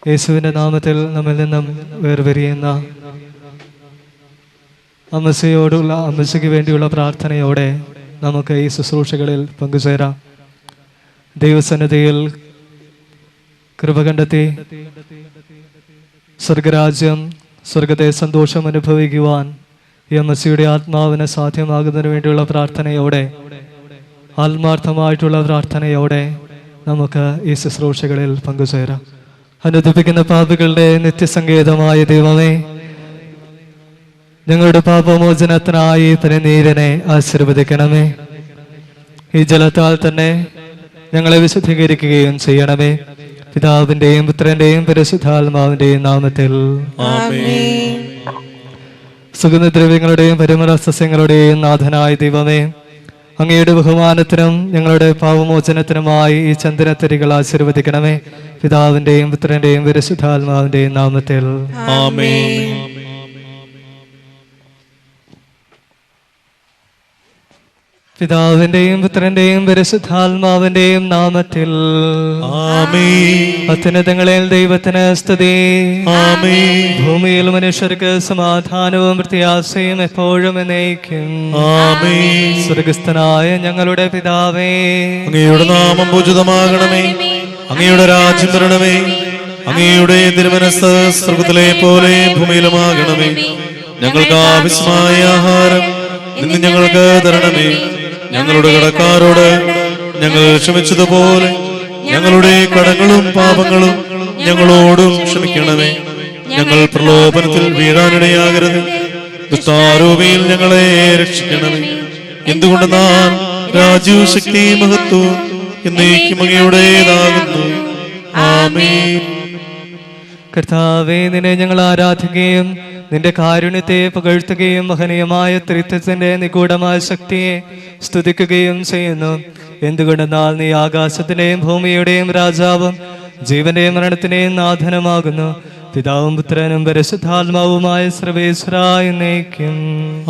യേശുവിൻ്റെ നാമത്തിൽ നമ്മിൽ നിന്നും വേർപിരിയുന്ന അമ്മയ്ക്ക് വേണ്ടിയുള്ള പ്രാർത്ഥനയോടെ നമുക്ക് ഈ ശുശ്രൂഷകളിൽ പങ്കുചേരാം. ദൈവസന്നിധിയിൽ കൃപ കണ്ടെത്തി സ്വർഗരാജ്യം, സ്വർഗത്തെ സന്തോഷം അനുഭവിക്കുവാൻ ഈ അമ്മയുടെ ആത്മാവിന് സാധ്യമാകുന്നതിന് വേണ്ടിയുള്ള പ്രാർത്ഥനയോടെ, ആത്മാർത്ഥമായിട്ടുള്ള പ്രാർത്ഥനയോടെ നമുക്ക് ഈ ശുശ്രൂഷകളിൽ പങ്കുചേരാം. അനുദപിക്കുന്ന പാപികളുടെ നിത്യസങ്കേതമായ ദൈവമേ, ഞങ്ങളുടെ പാപമോചനത്തിനായി പനിനീരനെ ആശീർവദിക്കണമേ. ഈ ജലത്താൽ തന്നെ ഞങ്ങളെ വിശുദ്ധീകരിക്കുകയും ചെയ്യണമേ. പിതാവിന്റെയും പുത്രന്റെയും പരിശുദ്ധാത്മാവിന്റെയും നാമത്തിൽ ആമേൻ. സുഗന്ധദ്രവ്യങ്ങളുടെയും പരിമള സസ്യങ്ങളുടെയും നാഥനായ ദൈവമേ, അങ്ങയുടെ ബഹുമാനത്തിനും ഞങ്ങളുടെ പാപമോചനത്തിനുമായി ഈ ചന്ദനത്തരികൾ ആശീർവദിക്കണമേ. പിതാവിന്റെയും പുത്രന്റെയും പരിശുദ്ധാത്മാവിന്റെയും നാമത്തിൽ ആമേൻ. പിതാവിന്റെയും പുത്രന്റെയും പരിശുദ്ധാത്മാവിന്റെയും നാമത്തിൽ ആമേൻ. അത്യുന്നതങ്ങളിൽ ദൈവത്തിന് സ്തുതി. ആമേൻ. ഭൂമിയിൽ മനുഷ്യർക്ക് സമാധാനവും പ്രത്യാശയും എപ്പോഴും എന്നേക്കും. ആമേൻ. സ്വർഗസ്ഥനായ ഞങ്ങളുടെ പിതാവേ, അങ്ങയുടെ നാമം പൂജിതമാകണമേ. അങ്ങയുടെ രാജ്യം വരണമേ. അങ്ങയുടെ തിരുമനസ്സ് സ്വർഗ്ഗത്തിലെ പോലെ ഭൂമിയിലുമാകണമേ. ഞങ്ങൾക്ക് ആവശ്യമായ ആഹാരം ഇന്ന് ഞങ്ങൾക്ക് തരണമേ. ഞങ്ങളുടെ കടക്കാരോട് ഞങ്ങൾ ക്ഷമിച്ചതുപോലെ ഞങ്ങളുടെ കടങ്ങളും പാപങ്ങളും ഞങ്ങളോടും ക്ഷമിക്കണമേ. ഞങ്ങൾ പ്രലോഭനത്തിൽ വീഴാനിടയാകരുത്. ദുഷ്ടാരൂപിയിൽ ഞങ്ങളെ രക്ഷിക്കണമേ. എന്തുകൊണ്ടെന്നാൽ രാജ്യവും ശക്തിയും മഹത്വവും എന്നേക്കും അങ്ങയുടേതാകുന്നു. ആമേൻ. കർത്താവേ, നിന്നെ ഞങ്ങൾ ആരാധിക്കുകയും നിന്റെ കാരുണ്യത്തെ പുകഴ്ത്തുകയും മഹനീയമായ ത്രിത്വത്തിന്റെ നിഗൂഢമായ ശക്തിയെ സ്തുതിക്കുകയും ചെയ്യുന്നു. എന്തുകൊണ്ടെന്നാൽ നീ ആകാശത്തിന്റെയും ഭൂമിയുടെയും രാജാവും ജീവന്റെയും മരണത്തിന്റെയും നാഥനുമാകുന്നു. പിതാവും പുത്രനും പരിശുദ്ധാത്മാവുമായ സർവേശ്വരാ എന്നേക്കും.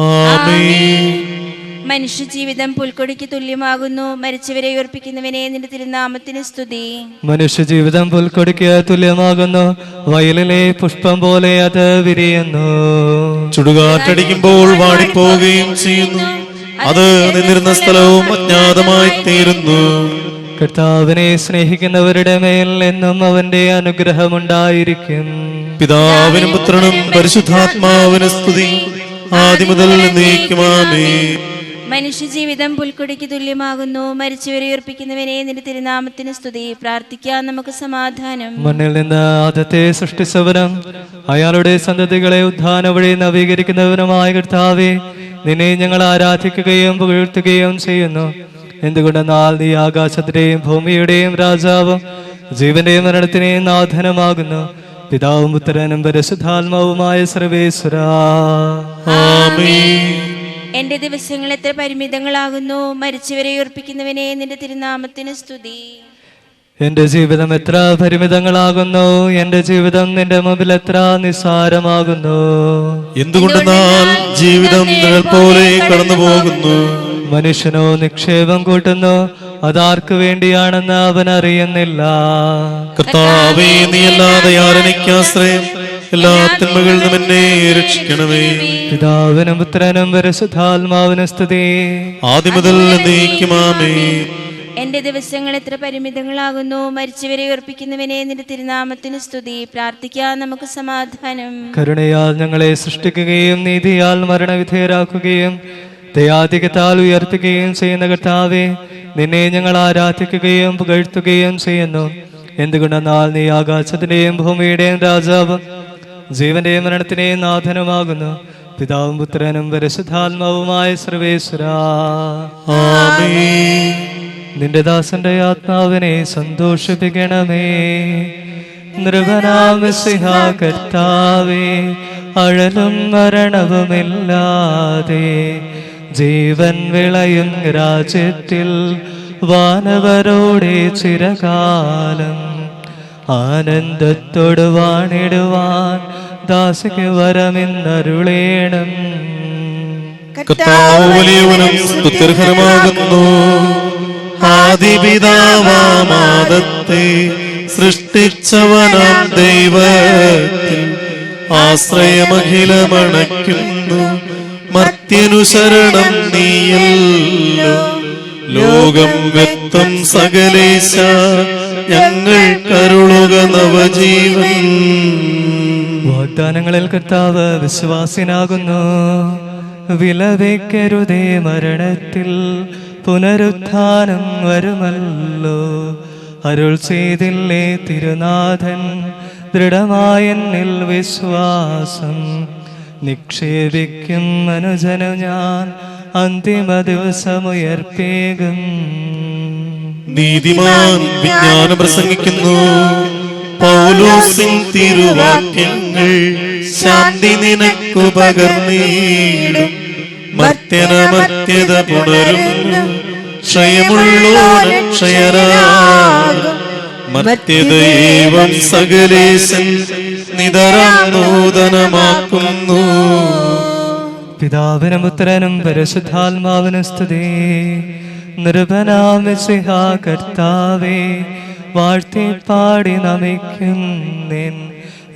ആമേൻ. മനുഷ്യജീവിതം പുൽക്കൊടിക്ക് തുല്യമാകുന്നു. മരിച്ചവരെ ഉയർപ്പിക്കുന്നവനെ നിന്റെ തിരുനാമത്തിന് സ്തുതി. മനുഷ്യജീവിതം പുൽക്കൊടിക്ക് തുല്യമാകുന്നു. വയലിലെ പുഷ്പം പോലെ അത് വിരിയുന്നു. ചുടുകാറ്റടിക്കുമ്പോൾ വാടിപ്പോവുകയും ചെയ്യുന്നു. അത് നിന്നിരുന്ന സ്ഥലവും അജ്ഞാതമായി തീരുന്നു. കർത്താവിനെ സ്നേഹിക്കുന്നവരുടെ മേൽ എന്നും അവന്റെ അനുഗ്രഹമുണ്ടായിരിക്കും. പിതാവിനും പുത്രനും പരിശുദ്ധാത്മാവിന് സ്തുതി, ആദ്യം മുതൽ എന്നേക്കും. ആമേൻ. മനുഷ്യജീവിതം പുൽക്കൊടിക്ക് തുല്യമാകുന്നു. മരിച്ചവരെ ഉയർപ്പിക്കുന്നവനെ നിന്റെ തിരുനാമത്തിന് സ്തുതി. പ്രാർത്ഥിക്കാം നമുക്ക് സമാധാനം. മണ്ണിൽ നിന്ന് ആദത്തെ സൃഷ്ടിച്ചവനും അയാളുടെ സന്തതികളെ ഉദ്ധാന വഴി നവീകരിക്കുന്നവനുമായ കർത്താവേ, നിന്നെ ഞങ്ങൾ ആരാധിക്കുകയും പുകഴ്ത്തുകയും ചെയ്യുന്നു. എന്തുകൊണ്ടെന്നാൽ നീ ആകാശത്തിന്റെയും ഭൂമിയുടെയും രാജാവും ജീവന്റെയും മരണത്തിന്റെയും നാഥനുമാകുന്നു. പിതാവും പുത്രനും പരിശുദ്ധാത്മാവുമായ സർവേശ്വരാ. ആമേൻ. എന്റെ ദിവസങ്ങൾ എത്ര പരിമിതങ്ങളാകുന്നു. മരിച്ചവരെ ഉയർപ്പിക്കുന്നവനെ നിന്റെ തിരുനാമത്തിന് സ്തുതി. എന്റെ ജീവിതം എത്ര പരിമിതങ്ങളാകുന്നു. എന്റെ ജീവിതം നിന്റെ മുമ്പിൽ എത്ര നിസ്സാരമാകുന്നു. എന്തുകൊണ്ടെന്നാൽ ജീവിതം നിഴൽ പോലെ കടന്നു പോകുന്നു. മനുഷ്യനോ നിക്ഷേപം കൂട്ടുന്നു, അതാർക്ക് വേണ്ടിയാണെന്ന് അവൻ അറിയുന്നില്ല. കർത്താവേ, നീയല്ലാതെ ആരെനിക്കാശ്രയം. എല്ലാ തിന്മകളിൽ നിന്നും എന്നെ രക്ഷിക്കണമേ. പിതാവിനും പുത്രനും പരിശുദ്ധാത്മാവിനും സ്തുതി, ആദ്യം മുതൽ എന്നേക്കും. ആമേൻ. എന്റെ ദിവസങ്ങൾ എത്ര പരിമിതങ്ങളാകുന്നു. മരിച്ചവരെ ഉയർപ്പിക്കുന്നവനെ നിന്റെ തിരുനാമത്തിന് സ്തുതി. പ്രാർത്ഥിക്കാം നമുക്ക് സമാധാനം. കരുണയാൽ ഞങ്ങളെ സൃഷ്ടിക്കുകയും നീതിയാൽ മരണവിധേയരാക്കുകയും ദയാധികത്താൽ ഉയർത്തുകയും ചെയ്യുന്ന കർത്താവേ, നിന്നെ ഞങ്ങൾ ആരാധിക്കുകയും പുകഴ്ത്തുകയും ചെയ്യുന്നു. എന്തുകൊണ്ടെന്നാൽ നീ ആകാശത്തിന്റെയും ഭൂമിയുടെയും രാജാവും ജീവന്റെയും മരണത്തിന്റെയും നാഥനുമാകുന്നു. പിതാവും പുത്രനും പരിശുദ്ധാത്മാവുമായ സർവേശ്വരാ. ആമേൻ. നിന്റെ ദാസന്റെ ആത്മാവിനെ സന്തോഷിപ്പിക്കണമേ. നൃപനാമസിഹ കർത്താവേ, അഴലും മരണവുമില്ലാതെ ജീവൻ വിളയും രാജ്യത്തിൽ വാനവരോടെ ചിരകാലം ആനന്ദത്തോട് വാണിടുവാൻ ദാസിക്ക് വരമെന്നരുളേണം. കർത്താവ് വലിയവനും സ്തുത്യർഹനുമാകുന്നു. ആദിപിതാവാമാദത്തെ സൃഷ്ടിച്ചവനാം ദൈവത്തിൽ ആശ്രയമഖിലമണയ്ക്കുന്നു. മർത്യനു ശരണം നീയല്ലോ, ലോകം വ്യക്തം സകലേശ, ഞങ്ങൾ കരുളുക നവജീവൻ. വാഗ്ദാനങ്ങളിൽ കർത്താവ് വിശ്വാസിനാകുന്നു. വിലവയ്ക്കരുതേ, മരണത്തിൽ പുനരുത്ഥാനം വരുമല്ലോ. അരുൾ ചെയ്തില്ലേ തിരുനാഥൻ, ദൃഢമായെന്നിൽ വിശ്വാസം നിക്ഷേപിക്കും മനുജനു ഞാൻ അന്തിമ ദിവസമുയർപ്പേകും. നീതിമാൻ വിജ്ഞാനം പ്രസംഗിക്കുന്നു, പൗലോസിൻ തിരുവാക്യങ്ങൾ ശാന്തി നിനക്കു പകർന്നീടും. മർത്യനമർത്യത പുണരുന്നു, ക്ഷയമുള്ളോന് ക്ഷയരാകും. മർത്യതയേവം സകലേശൻ നിതരം നൂതനമാക്കുന്നു. പിതാവിനും പുത്രനും പരിശുദ്ധാത്മാവിനും സ്തുതി. നിർഭനാം മിശിഹാ കർത്താവേ, വാഴ്ത്തി പാടി നമിക്കും നിൻ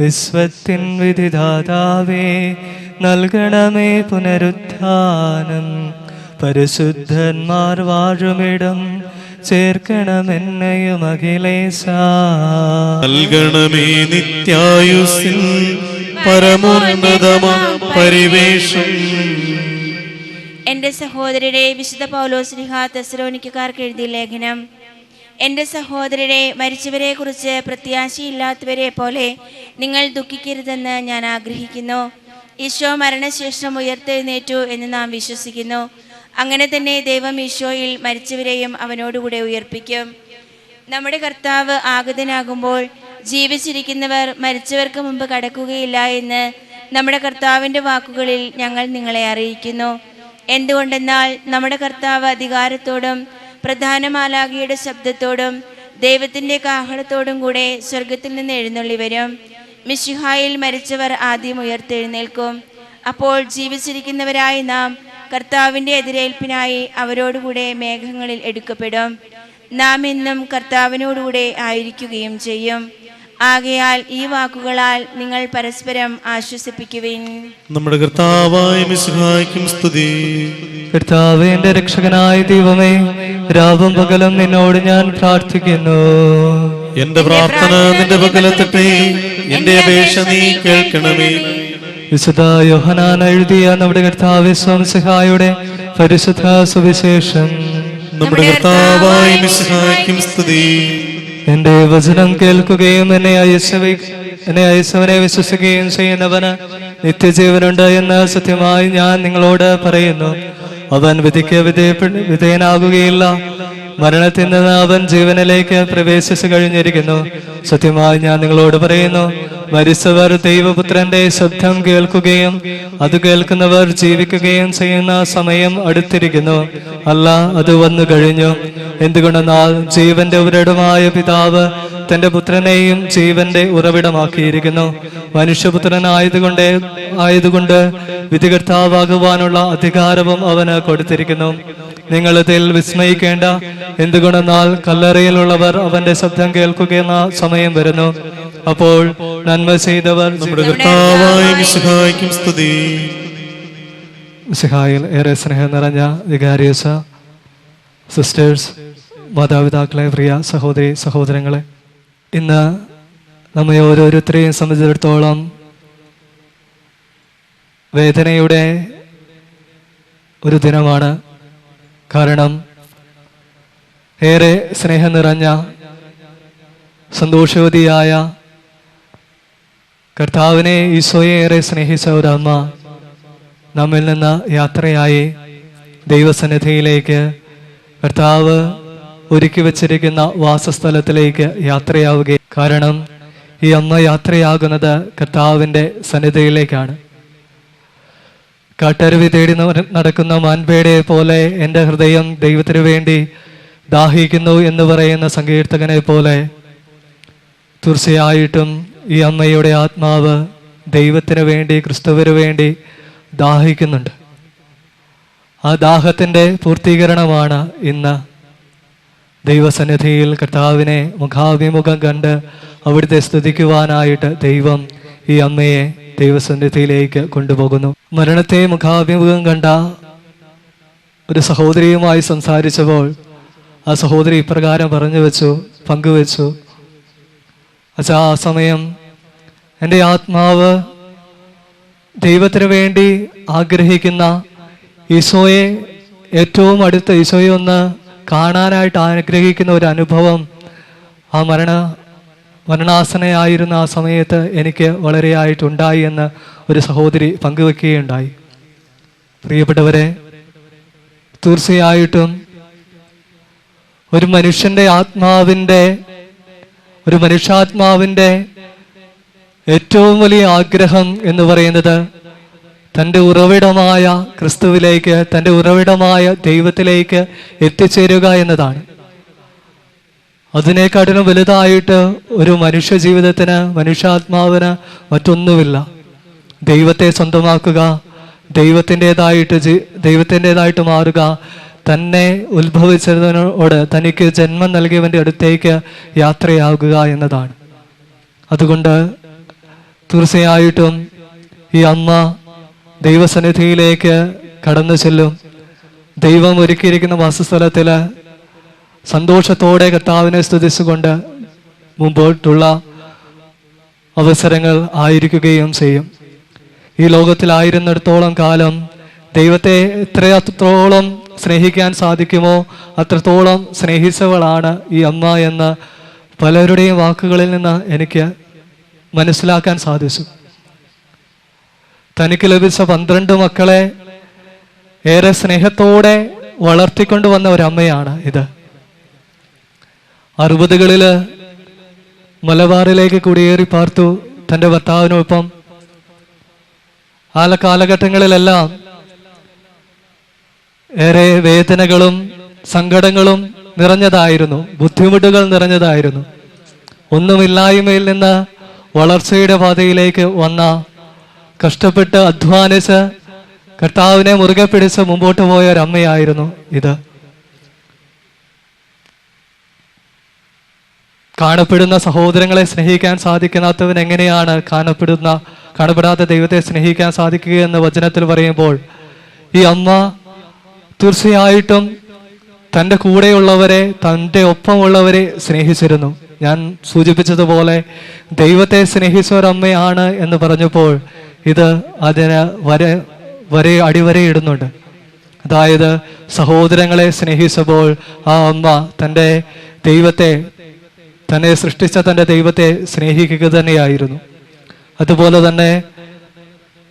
വിശ്വത്തിൻ വിധിദാതാവേ. നൽകണമേ പുനരുത്ഥാനം, പരിശുദ്ധന്മാർ വാഴുമിടം ചേർക്കണമെന്നെയും അഖിലേശ. നൽകണമേ നിത്യായുസ്സിൻ പരമോന്നതമാ പരിവേഷം. എൻ്റെ സഹോദരരെ, വിശുദ്ധ പൗലോസ്ലീഹ തെസ്സലോനിക്കക്കാർക്ക് എഴുതിയ ലേഖനം. എൻ്റെ സഹോദരരെ, മരിച്ചവരെ കുറിച്ച് പ്രത്യാശയില്ലാത്തവരെ പോലെ നിങ്ങൾ ദുഃഖിക്കരുതെന്ന് ഞാൻ ആഗ്രഹിക്കുന്നു. ഈശോ മരണശേഷം ഉയർത്തെഴുന്നേറ്റു എന്ന് നാം വിശ്വസിക്കുന്നു. അങ്ങനെ തന്നെ ദൈവം ഈശോയിൽ മരിച്ചവരെയും അവനോടുകൂടെ ഉയർപ്പിക്കും. നമ്മുടെ കർത്താവ് ആഗതനാകുമ്പോൾ ജീവിച്ചിരിക്കുന്നവർ മരിച്ചവർക്ക് മുമ്പ് കടക്കുകയില്ല എന്ന് നമ്മുടെ കർത്താവിൻ്റെ വാക്കുകളിൽ ഞങ്ങൾ നിങ്ങളെ അറിയിക്കുന്നു. എന്തുകൊണ്ടെന്നാൽ നമ്മുടെ കർത്താവ് അധികാരത്തോടും പ്രധാന മാലാഖയുടെ ശബ്ദത്തോടും ദൈവത്തിൻ്റെ കാഹളത്തോടും കൂടെ സ്വർഗത്തിൽ നിന്ന് എഴുന്നള്ളി വരും. മിശിഹായിൽ മരിച്ചവർ ആദ്യം ഉയർത്തെഴുന്നേൽക്കും. അപ്പോൾ ജീവിച്ചിരിക്കുന്നവരായ നാം കർത്താവിൻ്റെ എതിരേൽപ്പിനായി അവരോടുകൂടെ മേഘങ്ങളിൽ എടുക്കപ്പെടും. നാം എന്നും കർത്താവിനോടുകൂടെ ആയിരിക്കുകയും ചെയ്യും. ആകയാൽ ഈ വാക്കുകളാൽ നിങ്ങൾ പരസ്പരം ആശ്വസിപ്പിക്കുവിൻ. നമ്മുടെ കർത്താവായ മിശിഹായ്ക്കും സ്തുതി. കർത്താവേ, എന്റെ രക്ഷകനായ ദൈവമേ, രാവും പകലും നിന്നോട് ഞാൻ പ്രാർത്ഥിക്കുന്നു. എന്റെ പ്രാർത്ഥന നിന്റെ പക്കലെത്തട്ടെ, എന്റെ അപേക്ഷ നീ കേൾക്കണമേ. വിശുദ്ധ യോഹന്നാൻ എഴുതിയ നമ്മുടെ കർത്താവ് മിശിഹായുടെ പരിശുദ്ധ സുവിശേഷം. നമ്മുടെ കർത്താവായ മിശിഹായ്ക്കും സ്തുതി. എന്റെ വചനം കേൾക്കുകയും എന്നെ അയച്ചവനെ വിശ്വസിക്കുകയും ചെയ്യുന്നവന് നിത്യജീവനുണ്ട് എന്ന് സത്യമായി ഞാൻ നിങ്ങളോട് പറയുന്നു. അവൻ വിധിക്ക് വിധേയനാകുകയില്ല, മരണത്തിൽ നിന്ന് അവൻ ജീവനിലേക്ക് പ്രവേശിച്ചു കഴിഞ്ഞിരിക്കുന്നു. സത്യമായി ഞാൻ നിങ്ങളോട് പറയുന്നു, മരിച്ചവർ ദൈവപുത്രന്റെ ശബ്ദം കേൾക്കുകയും അത് കേൾക്കുന്നവർ ജീവിക്കുകയും ചെയ്യുന്ന സമയം അടുത്തിരിക്കുന്നു. അല്ല, അത് വന്നു കഴിഞ്ഞു. എന്തുകൊണ്ടെന്നാൽ ജീവന്റെ ഉറവിടമായ പിതാവ് തന്റെ പുത്രനെയും ജീവന്റെ ഉറവിടമാക്കിയിരിക്കുന്നു. മനുഷ്യപുത്രനായതുകൊണ്ട് വിധികർത്താവാകുവാനുള്ള അധികാരവും അവന് കൊടുത്തിരിക്കുന്നു. നിങ്ങൾ ഇതിൽ വിസ്മയിക്കേണ്ട. എന്തുകൊണ്ടെന്നാൽ കല്ലറയിലുള്ളവർ അവന്റെ ശബ്ദം കേൾക്കുന്ന സമയം വരുന്നു. അപ്പോൾ നന്മ ചെയ്തവർ നമ്മുടെ കർത്താവായ മിശിഹായ്ക്കും സ്തുതി. മിശിഹായിൽ ഏറെ സ്നേഹം നിറഞ്ഞ വികാരിയസ, സിസ്റ്റേഴ്സ്, മാതാപിതാക്കളെ, പ്രിയ സഹോദരി സഹോദരങ്ങളെ, ഇന്ന് നമ്മെ ഓരോരുത്തരെയും സംബന്ധിച്ചിടത്തോളം വേദനയുടെ ഒരു ദിനമാണ്. കാരണം ഏറെ സ്നേഹം നിറഞ്ഞ സന്തോഷവതിയായ കർത്താവിനെ, ഈശോയെ ഏറെ സ്നേഹിച്ച ഒരു അമ്മ നമ്മിൽ നിന്ന് യാത്രയായി ദൈവസന്നിധിയിലേക്ക്, കർത്താവ് ഒരുക്കി വച്ചിരിക്കുന്ന വാസസ്ഥലത്തിലേക്ക് യാത്രയാവുകയും. കാരണം ഈ അമ്മ യാത്രയാകുന്നത് കർത്താവിൻ്റെ സന്നിധിയിലേക്കാണ്. കാട്ടരുവി തേടി നടക്കുന്ന മാൻപേടെ പോലെ എൻ്റെ ഹൃദയം ദൈവത്തിനു വേണ്ടി ദാഹിക്കുന്നു എന്ന് പറയുന്ന സങ്കീർത്തകനെ പോലെ തീർച്ചയായിട്ടും ഈ അമ്മയുടെ ആത്മാവ് ദൈവത്തിനു വേണ്ടി, ക്രിസ്തുവിനു വേണ്ടി ദാഹിക്കുന്നുണ്ട്. ആ ദാഹത്തിൻ്റെ പൂർത്തീകരണമാണ് ഇന്ന് ദൈവസന്നിധിയിൽ കർത്താവിനെ മുഖാഭിമുഖം കണ്ട് അവിടുത്തെ സ്തുതിക്കുവാനായിട്ട് ദൈവം ഈ അമ്മയെ ദൈവസന്നിധിയിലേക്ക് കൊണ്ടുപോകുന്നു. മരണത്തെ മുഖാഭിമുഖം കണ്ട ഒരു സഹോദരിയുമായി സംസാരിച്ചപ്പോൾ ആ സഹോദരി ഇപ്രകാരം പങ്കുവെച്ചു, അച്ഛാ, ആ സമയം എൻ്റെ ആത്മാവ് ദൈവത്തിന് വേണ്ടി ആഗ്രഹിക്കുന്ന ഈശോയെ, ഏറ്റവും അടുത്ത ഈശോയെ ഒന്ന് കാണാനായിട്ട് ആഗ്രഹിക്കുന്ന ഒരു അനുഭവം ആ മരണാസനയായിരുന്ന ആ സമയത്ത് എനിക്ക് വളരെയായിട്ടുണ്ടായി എന്ന് ഒരു സഹോദരി പങ്കുവെക്കുകയുണ്ടായി. പ്രിയപ്പെട്ടവരെ, തീർച്ചയായിട്ടും ഒരു മനുഷ്യാത്മാവിൻ്റെ ഏറ്റവും വലിയ ആഗ്രഹം എന്ന് പറയുന്നത് തൻ്റെ ഉറവിടമായ ക്രിസ്തുവിലേക്ക്, തൻ്റെ ഉറവിടമായ ദൈവത്തിലേക്ക് എത്തിച്ചേരുക എന്നതാണ്. അതിനേക്കാട്ടിലും വലുതായിട്ട് ഒരു മനുഷ്യ ജീവിതത്തിന്, മനുഷ്യാത്മാവിന് മറ്റൊന്നുമില്ല. ദൈവത്തെ സ്വന്തമാക്കുക, ദൈവത്തിൻ്റെതായിട്ട് മാറുക, തന്നെ ഉത്ഭവിച്ചതിനോട് തനിക്ക് ജന്മം നൽകിയവൻ്റെ അടുത്തേക്ക് യാത്രയാകുക എന്നതാണ്. അതുകൊണ്ട് തീർച്ചയായിട്ടും ഈ അമ്മ ദൈവസന്നിധിയിലേക്ക് കടന്നു ചെല്ലും. ദൈവം ഒരുക്കിയിരിക്കുന്ന വാസസ്ഥലത്തിൽ സന്തോഷത്തോടെ കർത്താവിനെ സ്തുതിച്ചുകൊണ്ട് മുമ്പോട്ടുള്ള അവസരങ്ങൾ ആയിരിക്കുകയും ചെയ്യും. ഈ ലോകത്തിലായിരുന്നിടത്തോളം കാലം ദൈവത്തെ എത്രത്തോളം സ്നേഹിക്കാൻ സാധിക്കുമോ അത്രത്തോളം സ്നേഹിച്ചവളാണ് ഈ അമ്മ എന്ന് പലരുടെയും വാക്കുകളിൽ നിന്ന് എനിക്ക് മനസ്സിലാക്കാൻ സാധിച്ചു. തനിക്ക് ലഭിച്ച 12 മക്കളെ ഏറെ സ്നേഹത്തോടെ വളർത്തിക്കൊണ്ടുവന്ന ഒരമ്മയാണ് ഇത്. 60കളിൽ മലബാറിലേക്ക് കുടിയേറി പാർത്തു തൻ്റെ ഭർത്താവിനൊപ്പം. ആ കാലഘട്ടങ്ങളിലെല്ലാം ഏറെ വേദനകളും സങ്കടങ്ങളും നിറഞ്ഞതായിരുന്നു, ബുദ്ധിമുട്ടുകൾ നിറഞ്ഞതായിരുന്നു. ഒന്നുമില്ലായ്മയിൽ നിന്ന് വളർച്ചയുടെ പാതയിലേക്ക് വന്ന, കഷ്ടപ്പെട്ട് അധ്വാനിച്ച് കർത്താവിനെ മുറുകെ പിടിച്ച് മുമ്പോട്ട് പോയ ഒരമ്മയായിരുന്നു ഇത്. കാണപ്പെടുന്ന സഹോദരങ്ങളെ സ്നേഹിക്കാൻ സാധിക്കാത്തവൻ എങ്ങനെയാണ് കാണപ്പെടാത്ത ദൈവത്തെ സ്നേഹിക്കാൻ സാധിക്കുക എന്ന് വചനത്തിൽ പറയുമ്പോൾ ഈ അമ്മ തീർച്ചയായിട്ടും തൻ്റെ കൂടെയുള്ളവരെ, തൻ്റെ ഒപ്പമുള്ളവരെ സ്നേഹിച്ചിരുന്നു. ഞാൻ സൂചിപ്പിച്ചതുപോലെ ദൈവത്തെ സ്നേഹിച്ച ഒരമ്മയാണ് എന്ന് പറഞ്ഞപ്പോൾ ഇത് അതിന് അടിവരയിടുന്നുണ്ട്. അതായത് സഹോദരങ്ങളെ സ്നേഹിച്ചപ്പോൾ ആ അമ്മ തൻ്റെ ദൈവത്തെ, തന്നെ സൃഷ്ടിച്ച തൻ്റെ ദൈവത്തെ സ്നേഹിക്കുക തന്നെയായിരുന്നു. അതുപോലെ തന്നെ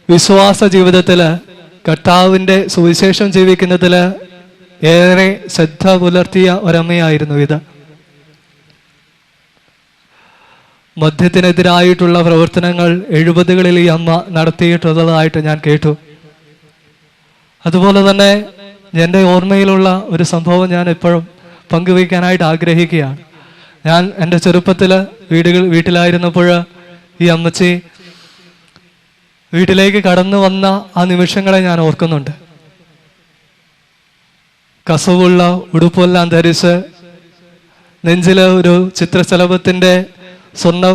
വിശ്വാസ ജീവിതത്തിൽ, കർത്താവിൻ്റെ സുവിശേഷം ജീവിക്കുന്നതിൽ ഏറെ ശ്രദ്ധ പുലർത്തിയ ഒരമ്മയായിരുന്നു ഇത്. മദ്യത്തിനെതിരായിട്ടുള്ള പ്രവർത്തനങ്ങൾ 70കളിൽ ഈ അമ്മ നടത്തിയിട്ടുള്ളതായിട്ട് ഞാൻ കേട്ടു. അതുപോലെ തന്നെ എൻ്റെ ഓർമ്മയിലുള്ള ഒരു സംഭവം ഞാൻ എപ്പോഴും പങ്കുവയ്ക്കാനായിട്ട് ആഗ്രഹിക്കുകയാണ്. ഞാൻ എൻ്റെ ചെറുപ്പത്തിൽ വീട്ടിലായിരുന്നപ്പോൾ ഈ അമ്മച്ചി വീട്ടിലേക്ക് കടന്നു വന്ന ആ നിമിഷങ്ങളെ ഞാൻ ഓർക്കുന്നുണ്ട്. കസവുള്ള ഉടുപ്പെല്ലാം ധരിച്ച് നെഞ്ചിൽ ഒരു ചിത്രശലഭത്തിൻ്റെ, സ്വർണ്ണ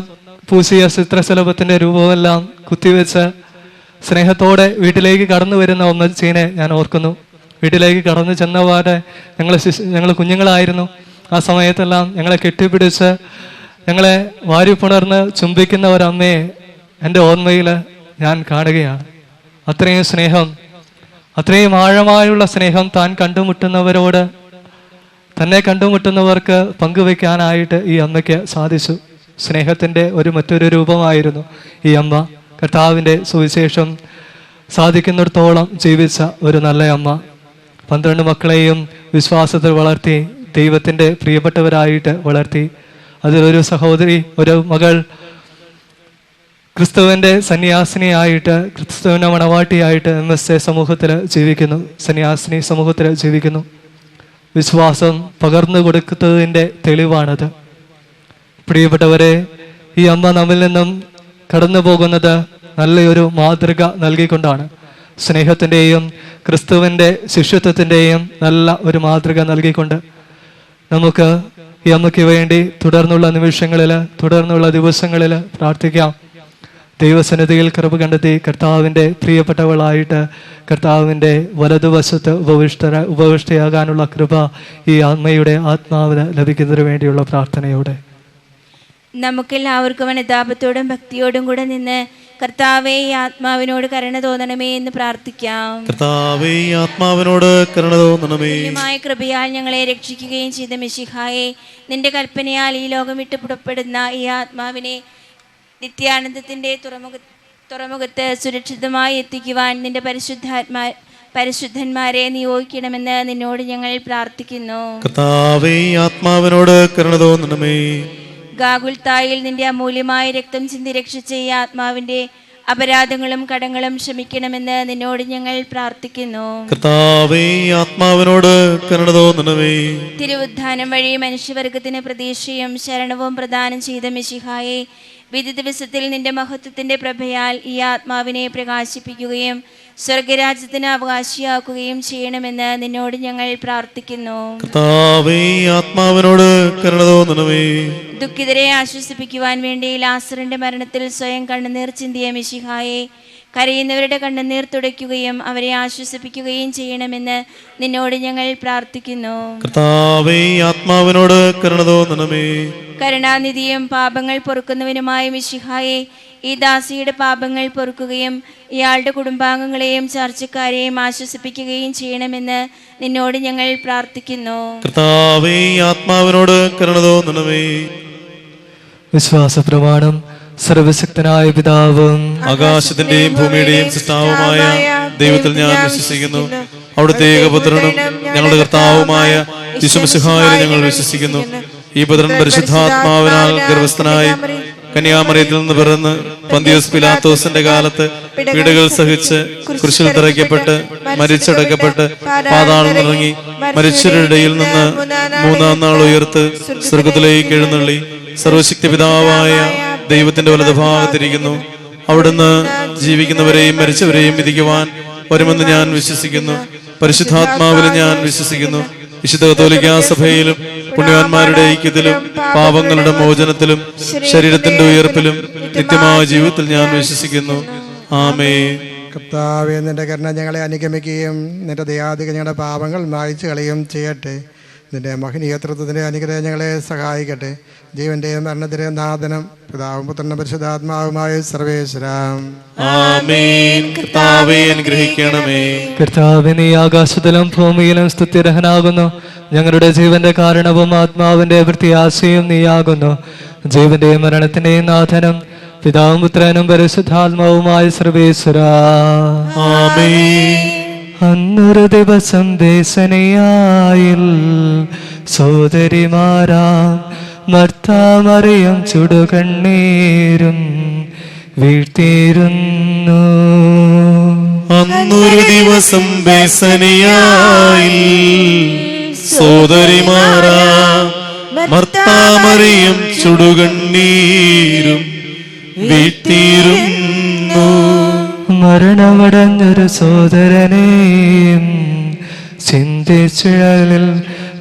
പൂശിയ ചിത്രശലഭത്തിൻ്റെ രൂപമെല്ലാം കുത്തിവെച്ച് സ്നേഹത്തോടെ വീട്ടിലേക്ക് കടന്നു വരുന്ന അമ്മച്ചീനെ ഞാൻ ഓർക്കുന്നു. വീട്ടിലേക്ക് കടന്നു ചെന്നപാടെ ഞങ്ങൾ കുഞ്ഞുങ്ങളായിരുന്നു. ആ സമയത്തെല്ലാം ഞങ്ങളെ കെട്ടിപ്പിടിച്ച് ഞങ്ങളെ വാരിപ്പുണർന്ന് ചുംബിക്കുന്ന ഒരമ്മയെ എൻ്റെ ഓർമ്മയിൽ ഞാൻ കാണുകയാണ്. അത്രയും സ്നേഹം, അത്രയും ആഴമായുള്ള സ്നേഹം താൻ കണ്ടുമുട്ടുന്നവരോട്, തന്നെ കണ്ടുമുട്ടുന്നവർക്ക് പങ്കുവെക്കാനായിട്ട് ഈ അമ്മയ്ക്ക് സാധിച്ചു. സ്നേഹത്തിൻ്റെ മറ്റൊരു രൂപമായിരുന്നു ഈ അമ്മ. കർത്താവിൻ്റെ സുവിശേഷം സാധിക്കുന്നിടത്തോളം ജീവിച്ച ഒരു നല്ല അമ്മ. 12 മക്കളെയും വിശ്വാസത്തിൽ വളർത്തി, ദൈവത്തിൻ്റെ പ്രിയപ്പെട്ടവരായിട്ട് വളർത്തി. അതിലൊരു സഹോദരി, ഒരു മകൾ ക്രിസ്തുവിൻ്റെ സന്യാസിനിയായിട്ട്, ക്രിസ്തുവിൻ്റെ മണവാട്ടിയായിട്ട് MSA സമൂഹത്തിൽ ജീവിക്കുന്നു, സന്യാസിനി സമൂഹത്തിൽ ജീവിക്കുന്നു. വിശ്വാസം പകർന്നു കൊടുക്കുന്നതിൻ്റെ തെളിവാണത്. പ്രിയപ്പെട്ടവരെ, ഈ അമ്മ നമ്മിൽ നിന്നും കടന്നു പോകുന്നത് നല്ലൊരു മാതൃക നൽകിക്കൊണ്ടാണ്. സ്നേഹത്തിൻ്റെയും ക്രിസ്തുവിൻ്റെ ശിഷ്യത്വത്തിൻ്റെയും നല്ല ഒരു മാതൃക നൽകിക്കൊണ്ട് നമുക്ക് ഈ അമ്മയ്ക്ക് വേണ്ടി തുടർന്നുള്ള നിമിഷങ്ങളിൽ, തുടർന്നുള്ള ദിവസങ്ങളിൽ പ്രാർത്ഥിക്കാം. ദൈവസന്നിധിയിൽ കൃപ കണ്ടെത്തി കർത്താവിൻ്റെ പ്രിയപ്പെട്ടവളായിട്ട് കർത്താവിൻ്റെ വലതുവശത്ത് ഉപവിഷ്ടയാകാനുള്ള കൃപ ഈ അമ്മയുടെ ആത്മാവിന് ലഭിക്കുന്നതിന് വേണ്ടിയുള്ള പ്രാർത്ഥനയോടെ നമുക്കെല്ലാവർക്കും അനുതാപത്തോടും ഭക്തിയോടും കൂടെ നിന്ന് കർത്താവേ ഈ ആത്മാവിനോട് കരുണ തോന്നണമേ എന്ന് പ്രാർത്ഥിക്കാം. കർത്താവേ ഈ ആത്മാവിനോട് കരുണ തോന്നണമേ. കൃപയാൽ ഞങ്ങളെ രക്ഷിക്കുകയും ചെയ്ത മിശിഹായെ, നിന്റെ കൽപ്പനയാൽ ഈ ലോകം വിട്ട് പുറപ്പെടുന്ന ഈ ആത്മാവിനെ നിത്യാനന്ദത്തിന്റെ തുറമുഖത്ത് സുരക്ഷിതമായി എത്തിക്കുവാൻ നിന്റെ പരിശുദ്ധന്മാരെ നിയോഗിക്കണമെന്ന് നിന്നോട് ഞങ്ങൾ പ്രാർത്ഥിക്കുന്നു. കർത്താവേ ഈ ആത്മാവിനോട് കരുണ തോന്നണമേ. ഗാഗുൽത്തായിൽ നിന്റെ അമൂല്യമായ രക്തം ചിന്തി രക്ഷിച്ച ഈ ആത്മാവിന്റെ അപരാധങ്ങളും കടങ്ങളും ക്ഷമിക്കണമെന്ന് നിന്നോട് ഞങ്ങൾ പ്രാർത്ഥിക്കുന്നു. കർത്താവേ ഈ ആത്മാവിനോട് കരുണ തോന്നണമേ. തിരുവുദ്ധാനം വഴി മനുഷ്യവർഗത്തിന് പ്രതീക്ഷയും ശരണവും പ്രദാനം ചെയ്ത മിശിഹായെ, വിധി ദിവസത്തിൽ നിന്റെ മഹത്വത്തിന്റെ പ്രഭയാൽ ഈ ആത്മാവിനെ പ്രകാശിപ്പിക്കുകയും സ്വർഗരാജ്യത്തിന് അവകാശിയാക്കുകയും ചെയ്യണമെന്ന് നിന്നോട് ഞങ്ങൾ പ്രാർത്ഥിക്കുന്നു. കർത്താവേ ഈ ആത്മാവിനോട് കരുണ തോന്നണമേ. ദുഃഖിതരെ ആശ്വസിപ്പിക്കുവാൻ വേണ്ടി ലാസറിന്റെ മരണത്തിൽ സ്വയം കണ്ണുനീർ ചിന്തിയ മിശിഹായെ, കരയുന്നവരുടെ കണ്ണുനീർ തുടയ്ക്കുകയും അവരെ ആശ്വസിപ്പിക്കുകയും ചെയ്യണമെന്ന് നിന്നോട് ഞങ്ങൾ പ്രാർത്ഥിക്കുന്നു. കർത്താവേ ഈ ആത്മാവിനോട് കരുണ തോന്നണമേ. കരുണാനിധിയും പാപങ്ങൾ പൊറുക്കുന്നവനുമായ മിശിഹായെ, ഈ ദാസിയുടെ പാപങ്ങൾ പൊറുക്കുകയും ഇയാളുടെ കുടുംബാംഗങ്ങളെയും ചർച്ചക്കാരെയും ആശ്വസിപ്പിക്കുകയും ചെയ്യണമെന്ന് നിന്നോട് ഞങ്ങൾ പ്രാർത്ഥിക്കുന്നു. കർത്താവേ ഈ ആത്മാവിനോട് കരുണ തോന്നണമേ. വിശ്വാസ പ്രമാണം. സർവശക്തനായ പിതാവും ആകാശത്തിന്റെയും ഭൂമിയുടെയും സൃഷ്ടാവുമായ ദൈവത്തിൽ ഞാൻ വിശ്വസിക്കുന്നു. അവിടുത്തെ ഏകപുത്രനും ഞങ്ങളുടെ കർത്താവുമായ യേശുമിശിഹായിൽ ഞങ്ങൾ വിശ്വസിക്കുന്നു. ഈ പുത്രൻ പരിശുദ്ധാത്മാവിനാൽ ഗർഭസ്ഥനായി കന്യാമറിയത്തിൽ നിന്ന് പിറന്ന് പന്തിയോസ് പിലാത്തോസിന്റെ കാലത്ത് പീഡകൾ സഹിച്ച് കുരിശിൽ തറയ്ക്കപ്പെട്ട് മരിച്ചടക്കപ്പെട്ട് പാതാളം ഇറങ്ങി മരിച്ചവരുടെ ഇടയിൽ നിന്ന് മൂന്നാം നാൾ ഉയർത്ത് സ്വർഗത്തിലേക്ക് എഴുന്നള്ളി സർവശക്തി പിതാവായ ദൈവത്തിന്റെ വലതുഭാഗത്തിരിക്കുന്നു. അവിടുന്ന് ജീവിക്കുന്നവരെയും മരിച്ചവരെയും വിധിക്കുവാൻ വരുമെന്ന് ഞാൻ വിശ്വസിക്കുന്നു. പരിശുദ്ധാത്മാവിൽ ഞാൻ വിശ്വസിക്കുന്നു. വിശുദ്ധ കത്തോലിക്കാ സഭയിലും പുണ്യവാന്മാരുടെ ഐക്യത്തിലും പാപങ്ങളുടെ മോചനത്തിലും ശരീരത്തിന്റെ ഉയർപ്പിലും നിത്യമായ ജീവിതത്തിൽ ഞാൻ വിശ്വസിക്കുന്നു. ആമേൻ. കർത്താവേ, നിന്റെ കരുണ ഞങ്ങളെ അനുഗമിക്കുകയും നിന്റെ ദയാധികം ഞങ്ങളുടെ പാപങ്ങൾ മായ്ച്ചു കളയുകയും ചെയ്യട്ടെ. നിന്റെ മഹനീയത്വത്തിന്റെ അനുഗ്രഹം ഞങ്ങളെ സഹായിക്കട്ടെ. ജീവന്റെയും മരണത്തിന്റെയും നാഥനും പിതാവും പുത്രനും പരിശുദ്ധാത്മാവുമായ സർവേശ്വരാം. ആമേൻ. കർത്താവേ അനുഗ്രഹിക്കണമേ. കർത്താവേ, നീ ആകാശത്തിലും ഭൂമിയിലും സ്തുത്യർഹനാകുന്നു. ഞങ്ങളുടെ ജീവന്റെ കാരണവും ആത്മാവിന്റെ പ്രത്യാശയും നീയാകുന്നു. ജീവന്റെയും മരണത്തിന്റെയും നാഥനും പിതാവും പുത്രനും പരിശുദ്ധാത്മാവുമായ സർവേശ്വരാ. ആമേൻ. അന്നൊരു ദിവസം ദേശനയായിൽ സോദരിമാരാം മർത്താമറിയം ചുടുകണ്ണീരും വീഴ്ത്തിയിരുന്നു. അന്നൊരു ദിവസം ബേസനിയായി സോദരിമാരാ മർത്താമറിയം ചുടുകണ്ണീരും വീഴ്ത്തിയിരുന്നു. മരണമടഞ്ഞൊരു സോദരനെയും ചിന്തിച്ചുഴലിൽ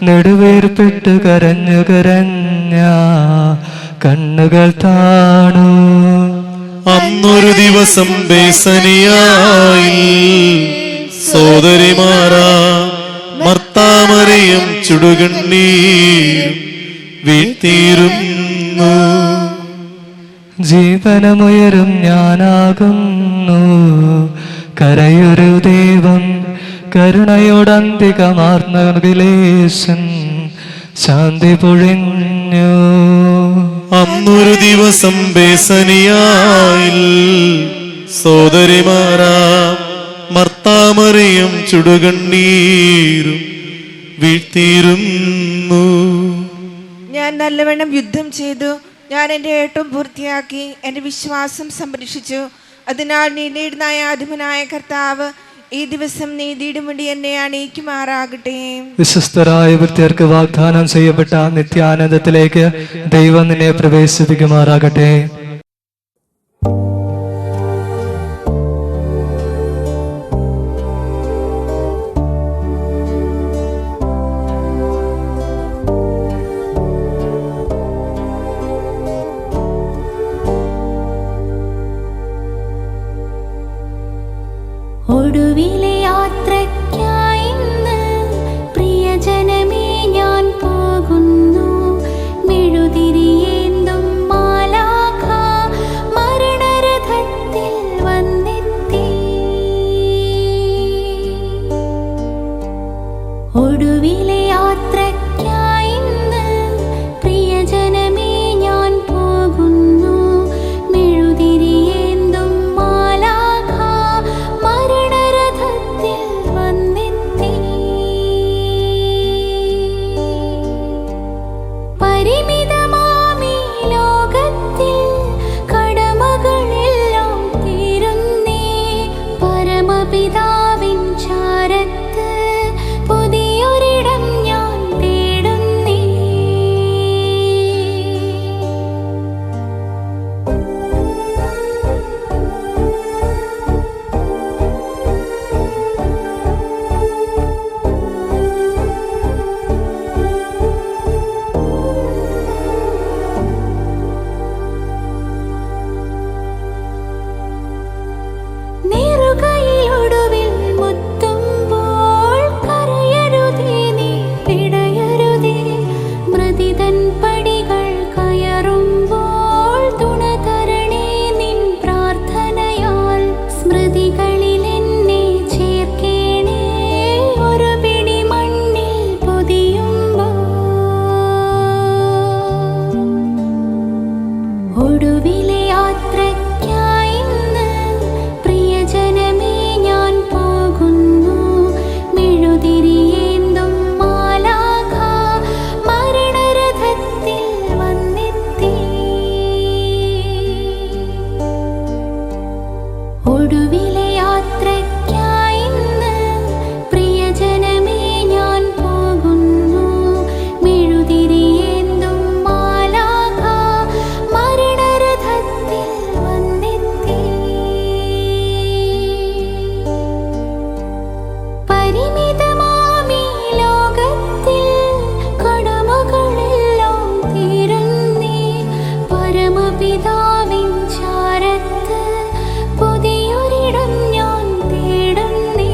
നെടുവേർപ്പെട്ട് കരഞ്ഞു കരഞ്ഞ കണ്ണുകൾ താണു. അന്നൊരു ദിവസം ബേസനിയായി സോദരിമാരാ മർത്താമറിയം ചുടുകണ്ണീരും വീഴ്ത്തിയിരുന്നു. ജീവനമുയരും ഞാനാകുന്നു കരയൊരു ദൈവം കരുണയോടന്തികമാർന്നകിലേശൻ ശാന്തി പൊഴിഞ്ഞു. അന്നൊരു ദിവസം ബേസനിയായി സോദരിമാരാ മർത്താമറിയം ചുടുകണ്ണീരും വീഴ്ത്തിയിരുന്നു. ഞാൻ നല്ലവണ്ണം യുദ്ധം ചെയ്തു, ഞാൻ എൻ്റെ ഏട്ടം പൂർത്തിയാക്കി, എൻ്റെ വിശ്വാസം സംരക്ഷിച്ചു. അതിനാൽ നീതിയുടെ ന്യായാധിപനായ കർത്താവ് ഈ ദിവസം നീതിയുടെ മുടി എന്നെ അണിയിക്കുമാറാകട്ടെ. വിശ്വസ്തരായ വൃത്യർക്ക് വാഗ്ദാനം ചെയ്യപ്പെട്ട നിത്യാനന്ദത്തിലേക്ക് ദൈവം നിന്നെ പ്രവേശിപ്പിക്കുമാറാകട്ടെ. ഒടുവിലെ യാത്രയ്ക്കായി ഇന്ന് പ്രിയജനമേ ഞാൻ പോകുന്നു. മെഴുതിരിയേന്തും മാലാഖ മരണരഥത്തിൽ വന്നെത്തി. ഒടുവിലെ യാത്രയ്ക്കായി ഇന്ന് പ്രിയജനമേ ഞാൻ പോകുന്നു. മെഴുതിരിയേന്തും മാലാഖ മരണരഥത്തിൽ വന്നെത്തി. പരിമിതമാമീ ലോകത്തിൽ കടമകളെല്ലാം തീരുന്നേ. പരമപിതാവിൻ ചാരത്ത് പുതിയൊരിടം ഞാൻ തേടുന്നേ.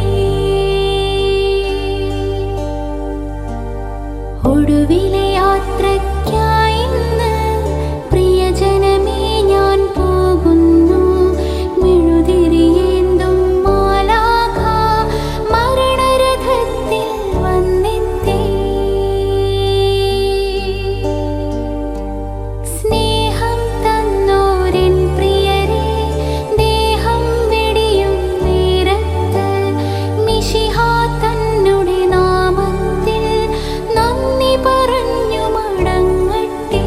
ഒടുവിലെ യാത്രയ്ക്കായി ഇന്ന് പ്രിയജനമേ ഞാൻ പോകുന്നു. മെഴുതിരിയേന്തും മാലാഖ മരണരഥത്തിൽ വന്നെത്തി. സ്നേഹം തന്നോരെൻ പ്രിയരെ ദേഹം വെടിയും നേരത്ത് മിശിഹാ തന്നുടെ നാമത്തിൽ നന്ദി പറഞ്ഞു മടങ്ങട്ടെ.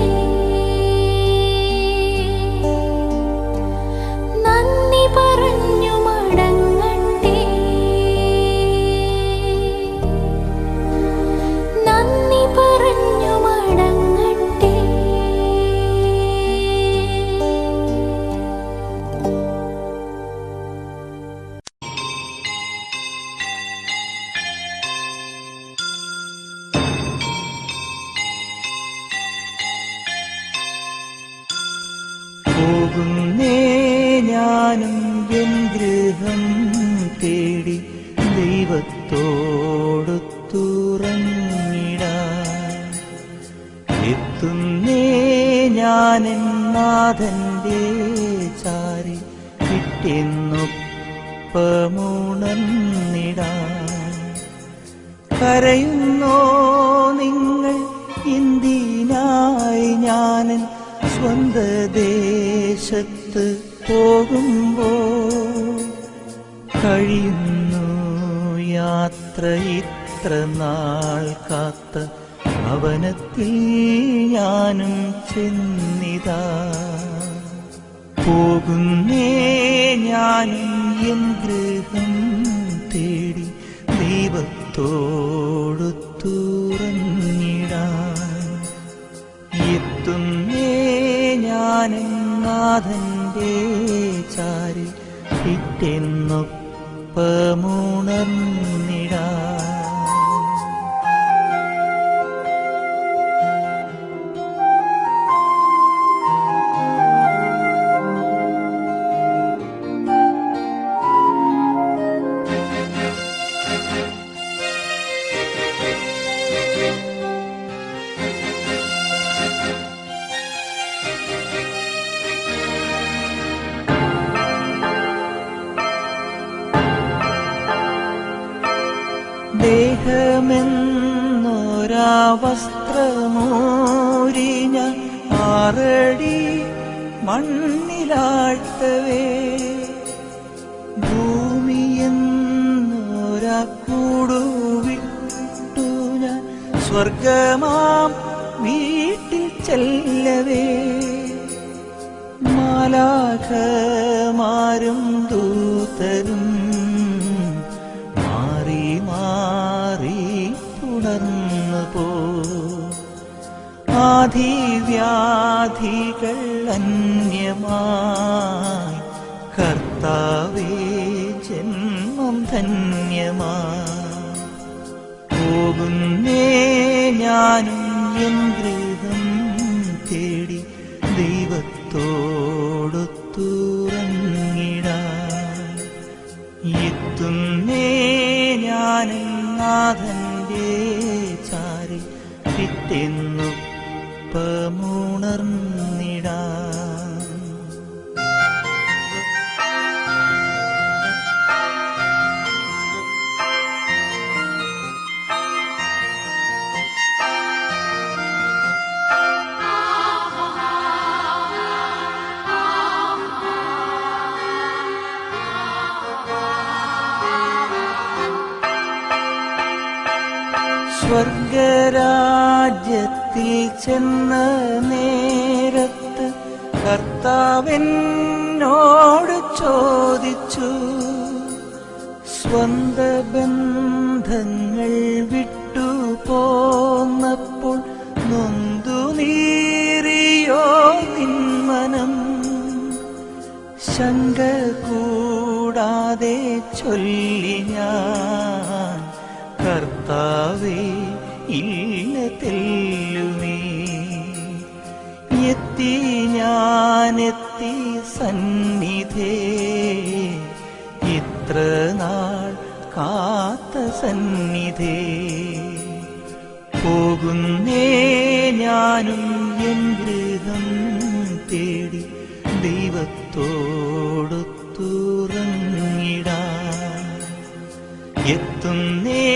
നന്ദി പറഞ്ഞു മടങ്ങട്ടെ. നന്ദി പറഞ്ഞു മടങ്ങട്ടെ. പോകുന്നേ ഞാനും എൻ ഗൃഹം തേടി ദൈവത്തോടൊത്തുറങ്ങിടാൻ. എത്തുന്നേ ഞാനെൻ നാഥന്റെ ചാരി കിട്ടിയെന്നൊപ്പമുണർന്നിടാൻ. കരയുന്നോ നിങ്ങൾ എന്തിനായി ഞാനൻ സ്വന്ത ദേശത്ത് പോകുമ്പോൾ? കഴിയുന്നു യാത്ര ഇത്ര നാൾ കാത്ത ഭവനത്തിൽ ഞാനും ചെന്നിതാ. പോകുന്നേ ഞാനും എൻ ഗൃഹം തേടി ദൈവത്തോടൊത്തുറങ്ങിടാൻ. എത്തുന്നേ ഞാനെൻ നാഥന്റെ ചാരി പിറ്റെന്നൊപ്പമുണർന്നിടാൻ. ദേഹമെന്നൊരാ വസ്ത്രമൂരി ഞാൻ 6 അടി മണ്ണിലാഴ്ത്തവേ. ഭൂമിയെന്നൊരാ കൂടുവിട്ടു ഞാൻ സ്വർഗമാം വീട്ടിൽ ചെല്ലവേ. മാലാഖമാരും ദൂതരും മാറി മാറി തുടർന്നു പോ. ആധിവ്യാധികൾ അന്യമായി കർത്താവേ ജന്മം ധന്യമായി. പോകുന്നേ ഞാനും എൻ ഗൃഹം തേടി ദൈവത്തോടൊത്തുറങ്ങിടാൻ. എത്തുന്നേ ഞാനെൻ നാഥന്റെ ചാരി പിറ്റെന്നൊപ്പമുണർന്നിടാൻ. സ്വർഗരാജ്യത്തിൽ ചെന്ന നേരത്ത് കർത്താവെന്നോട് ചോദിച്ചു, സ്വന്ത ബന്ധങ്ങൾ വിട്ടു പോന്നപ്പോൾ നൊന്തു നീറിയോ നിന്മനം? ശങ്ക കൂടാതെ ചൊല്ലി ഞാൻ, കർത്താവേ ഇല്ല തെല്ലുമേ. എത്തി ഞാനെത്തി സന്നിധേ, ഇത്ര നാൾ കാത്ത സന്നിധേ. പോകുന്നേ ഞാനും എൻ ഗൃഹം തേടി ദൈവത്തോടൊത്തുറങ്ങിടാൻ. എത്തുന്നേ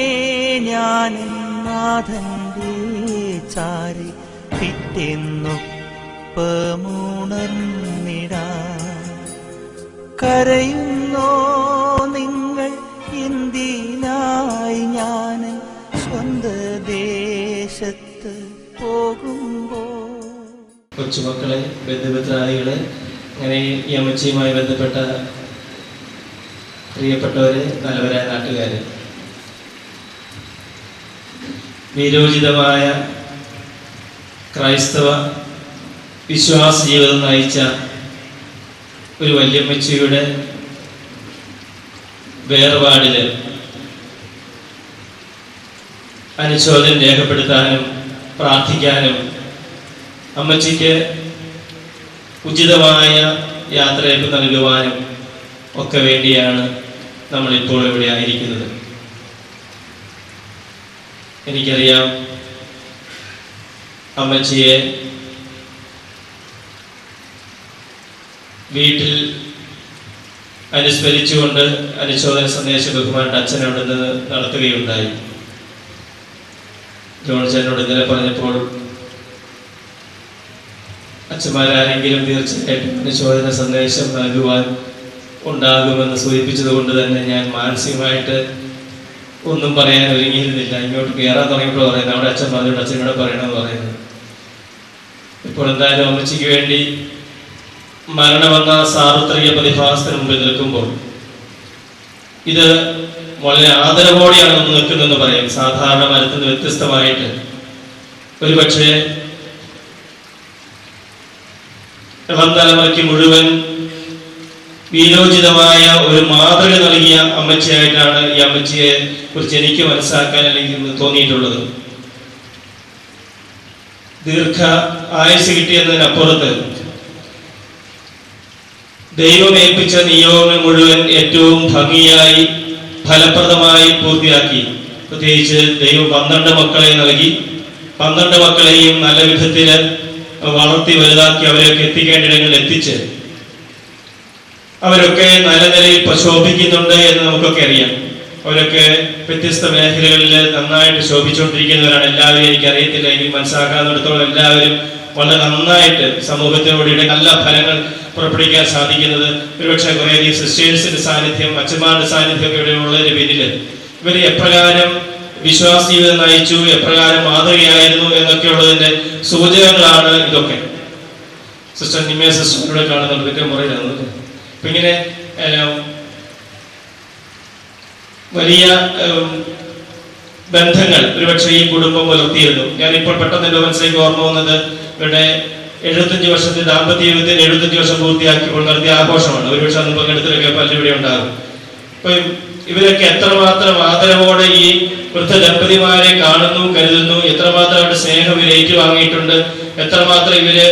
ഞാനും നാഥന്റെ ചാരി പിറ്റെന്നൊപ്പമുണർന്നിടാൻ. കരയുന്നോ നിങ്ങൾ എന്തിനായി ഞാൻ സ്വന്ത ദേശത്ത് പോകുമ്പോൾ? കൊച്ചുമക്കളെ, ബന്ധുമിത്രാദികളെ, അങ്ങനെ ഈ അമ്മച്ചിയുമായി ബന്ധപ്പെട്ട പ്രിയപ്പെട്ടവരെ, നല്ലവരായ നാട്ടുകാരെ, വീരോചിതമായ ക്രൈസ്തവ വിശ്വാസ ജീവിതം നയിച്ച ഒരു വല്യമ്മച്ചിയുടെ വേർപാടിൽ അനുശോചനം രേഖപ്പെടുത്താനും പ്രാർത്ഥിക്കാനും അമ്മച്ചിക്ക് ഉചിതമായ യാത്രയപ്പ് നൽകുവാനും ഒക്കെ വേണ്ടിയാണ് നമ്മളിപ്പോൾ ഇവിടെ ആയിരിക്കുന്നത്. എനിക്കറിയാം, അമ്മച്ചിയെ വീട്ടിൽ അനുസ്മരിച്ചുകൊണ്ട് അനുശോചന സന്ദേശം ബഹുമാനപ്പെട്ട അച്ഛൻ അവിടെ നിന്ന് നടത്തുകയുണ്ടായി. ജോൺസനോട് ഇന്നലെ പറഞ്ഞപ്പോൾ അച്ഛന്മാരാരെങ്കിലും തീർച്ചയായിട്ടും അനുശോചന സന്ദേശം നൽകുവാൻ ഉണ്ടാകുമെന്ന് സൂചിപ്പിച്ചത് കൊണ്ട് തന്നെ ഞാൻ മാനസികമായിട്ട് ഒന്നും പറയാൻ ഒരുങ്ങിയിരുന്നില്ല. ഇങ്ങോട്ട് കയറാൻ തുടങ്ങിയപ്പോൾ പറയുന്നത് അവിടെ അച്ഛൻ പറഞ്ഞോട്ട് അച്ഛനോട് പറയണമെന്ന് പറയുന്നത്. ഇപ്പോൾ എന്തായാലും അമ്മച്ചിക്ക് വേണ്ടി മരണമെന്ന സാർവത്രിക പ്രതിഭാസത്തിന് മുമ്പിൽ നിൽക്കുമ്പോൾ ഇത് വളരെ ആദരവോടെയാണ് നമ്മൾ നിൽക്കുന്നതെന്ന് പറയും. സാധാരണ മരത്തിൽ നിന്ന് വ്യത്യസ്തമായിട്ട് ഒരുപക്ഷെ ഇളം തലമുറയ്ക്ക് മുഴുവൻ വീരോചിതമായ ഒരു മാതൃക നൽകിയ അമ്മച്ചിയായിട്ടാണ് ഈ അമ്മച്ചിയെ കുറിച്ച് എനിക്ക് മനസ്സിലാക്കാൻ അല്ലെങ്കിൽ തോന്നിയിട്ടുള്ളത്. ദീർഘ ആയുസ് കിട്ടിയതിനപ്പുറത്ത് ദൈവം ഏൽപ്പിച്ച നിയോഗങ്ങൾ മുഴുവൻ ഏറ്റവും ഭംഗിയായി ഫലപ്രദമായി പൂർത്തിയാക്കി. പ്രത്യേകിച്ച് ദൈവം 12 മക്കളെ നൽകി. 12 മക്കളെയും നല്ല വിധത്തിൽ വളർത്തി വലുതാക്കി അവരെയൊക്കെ എത്തിക്കേണ്ട ഇടങ്ങളിൽ എത്തിച്ച് അവരൊക്കെ നല്ല നിലയിൽ പ്രശോഭിക്കുന്നുണ്ട് എന്ന് നമുക്കൊക്കെ അറിയാം. അവരൊക്കെ വ്യത്യസ്ത മേഖലകളിൽ നന്നായിട്ട് ശോഭിച്ചുകൊണ്ടിരിക്കുന്നവരാണ്. എല്ലാവരും എനിക്കറിയത്തില്ല, എനിക്ക് മനസ്സിലാക്കാവുന്നിടത്തോളം എല്ലാവരും വളരെ നന്നായിട്ട് സമൂഹത്തിനോട് നല്ല ഫലങ്ങൾ പുറപ്പെടുവിക്കാൻ സാധിക്കുന്നത് ഒരുപക്ഷെ കുറേയധികം സിസ്റ്റേഴ്സിന്റെ സാന്നിധ്യം, അച്ഛന്മാരുടെ സാന്നിധ്യം ഒക്കെ ഇവിടെ ഉള്ളതിന് പിന്നിൽ ഇവർ എപ്രകാരം വിശ്വാസ ജീവിതം നയിച്ചു, എപ്രകാരം മാതൃകയായിരുന്നു എന്നൊക്കെ ഉള്ളതിന്റെ സൂചകങ്ങളാണ് ഇതൊക്കെ. സിസ്റ്റർ നിമ്മ സിസ്റ്ററിലൂടെ കാണുന്നുണ്ട്, ഇതൊക്കെ മുറയിലാണ്. അപ്പൊ ഇങ്ങനെ വലിയ ബന്ധങ്ങൾ ഒരുപക്ഷെ ഈ കുടുംബം പുലർത്തിയിരുന്നു. ഞാനിപ്പോൾ പെട്ടെന്ന് എന്റെ മനസ്സിലേക്ക് ഓർമ്മ വന്നത് ഇവിടെ 75 വർഷത്തെ ദാമ്പത്യ ജീവിതത്തിൽ 75 വർഷം പൂർത്തിയാക്കിയപ്പോൾ നടത്തിയ ആഘോഷമാണ്. ഒരുപക്ഷെ അന്ന് പങ്കെടുത്തതൊക്കെ പലരും ഇവിടെ ഉണ്ടാകും. അപ്പൊ ഇവരൊക്കെ എത്രമാത്രം ആദരവോടെ ഈ വൃദ്ധ ദമ്പതിമാരെ കാണുന്നു, കരുതുന്നു, എത്രമാത്രം അവരുടെ സ്നേഹം ഇവർ ഏറ്റുവാങ്ങിയിട്ടുണ്ട്, എത്രമാത്രം ഇവര്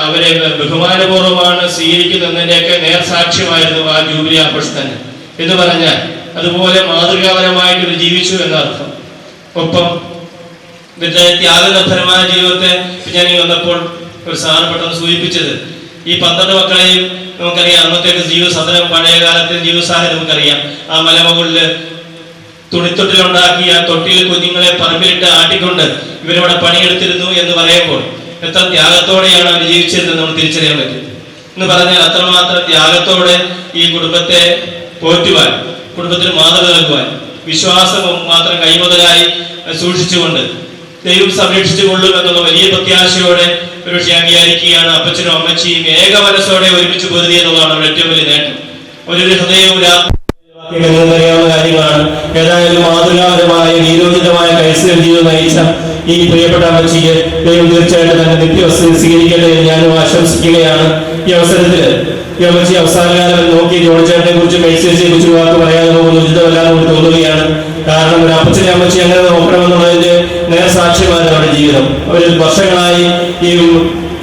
അവരെ ബഹുമാനപൂർവ്വമാണ് സ്വീകരിക്കുന്നതിന്റെയൊക്കെ നേർസാക്ഷ്യമായിരുന്നു ആ ജൂബിലി ആഘോഷം തന്നെ എന്ന് പറഞ്ഞാൽ അതുപോലെ മാതൃകാപരമായിട്ട് ഇവർ ജീവിച്ചു എന്നർത്ഥം. ഒപ്പം ഇവരുടെ ത്യാഗനിർഭരമായ ജീവിതത്തെ ഞാൻ ഈ വന്നപ്പോൾ ഒരു സാറ് പെട്ടെന്ന് സൂചിപ്പിച്ചത്, ഈ 12 മക്കളെയും നമുക്കറിയാം. അന്നത്തേക്ക് ജീവിതസദനം, പഴയ കാലത്തെ ജീവിതസാഹചര്യം നമുക്കറിയാം. ആ മലമുകളില് തുണിത്തൊട്ടിലുണ്ടാക്കി ആ തൊട്ടിയിൽ കുഞ്ഞുങ്ങളെ പറമ്പിലിട്ട് ആട്ടിക്കൊണ്ട് ഇവരവിടെ പണിയെടുത്തിരുന്നു എന്ന് പറയുമ്പോൾ എത്ര ത്യാഗത്തോടെയാണ് അവർ ജീവിച്ചിരുന്നത് നമ്മൾ തിരിച്ചറിയാൻ പറ്റും. എന്ന് പറഞ്ഞാൽ അത്രമാത്രം ത്യാഗത്തോടെ ഈ കുടുംബത്തെ പോറ്റുവാൻ, കുടുംബത്തിന് മാതൃക നൽകുവാൻ വിശ്വാസവും മാത്രം കൈമുതലായി സൂക്ഷിച്ചുകൊണ്ട് ദൈവം സംരക്ഷിച്ചു കൊള്ളും എന്നുള്ള വലിയ പ്രത്യാശയോടെ ഒരു പക്ഷേ വിചാരിക്കുകയാണ്. അപ്പച്ചനും അമ്മച്ചിയും ഏക മനസ്സോടെ ഒരുമിച്ച് പൊരുതി എന്നുള്ളതാണ് അവരുടെ ഏറ്റവും വലിയ നേട്ടം. ഒരു ഹൃദയവും അറിയാവുന്ന കാര്യങ്ങളാണ്. ഏതായാലും മാതൃകാപരമായ വീരോചിതമായ ക്രൈസ്തവ ജീവിതം നയിച്ച ഈ പ്രിയപ്പെട്ട അമ്മച്ചിക്ക് ദൈവം തീർച്ചയായിട്ടും തന്നെ നിത്യവസ്ഥ സ്വീകരിക്കട്ടെ എന്ന് ഞാനും ആശംസിക്കുകയാണ്. ഈ അവസരത്തിൽ ഈ അമ്മച്ചി അവസാനകാലം നോക്കി ജോണിച്ചേട്ടനെ കുറിച്ച് മേഴ്സിയെ കുറിച്ച് വാക്ക് പറയാതെ പോകുന്ന ഉചിതമല്ലാതെ കൊണ്ട് തോന്നുകയാണ്. കാരണം ഒരു അപ്പച്ചനെ അമ്മച്ചി അങ്ങനെ നോക്കണമെന്നുള്ളതിന്റെ നേർസാക്ഷ്യമാണ് അവരുടെ ജീവിതം. അവർ വർഷങ്ങളായി ഈ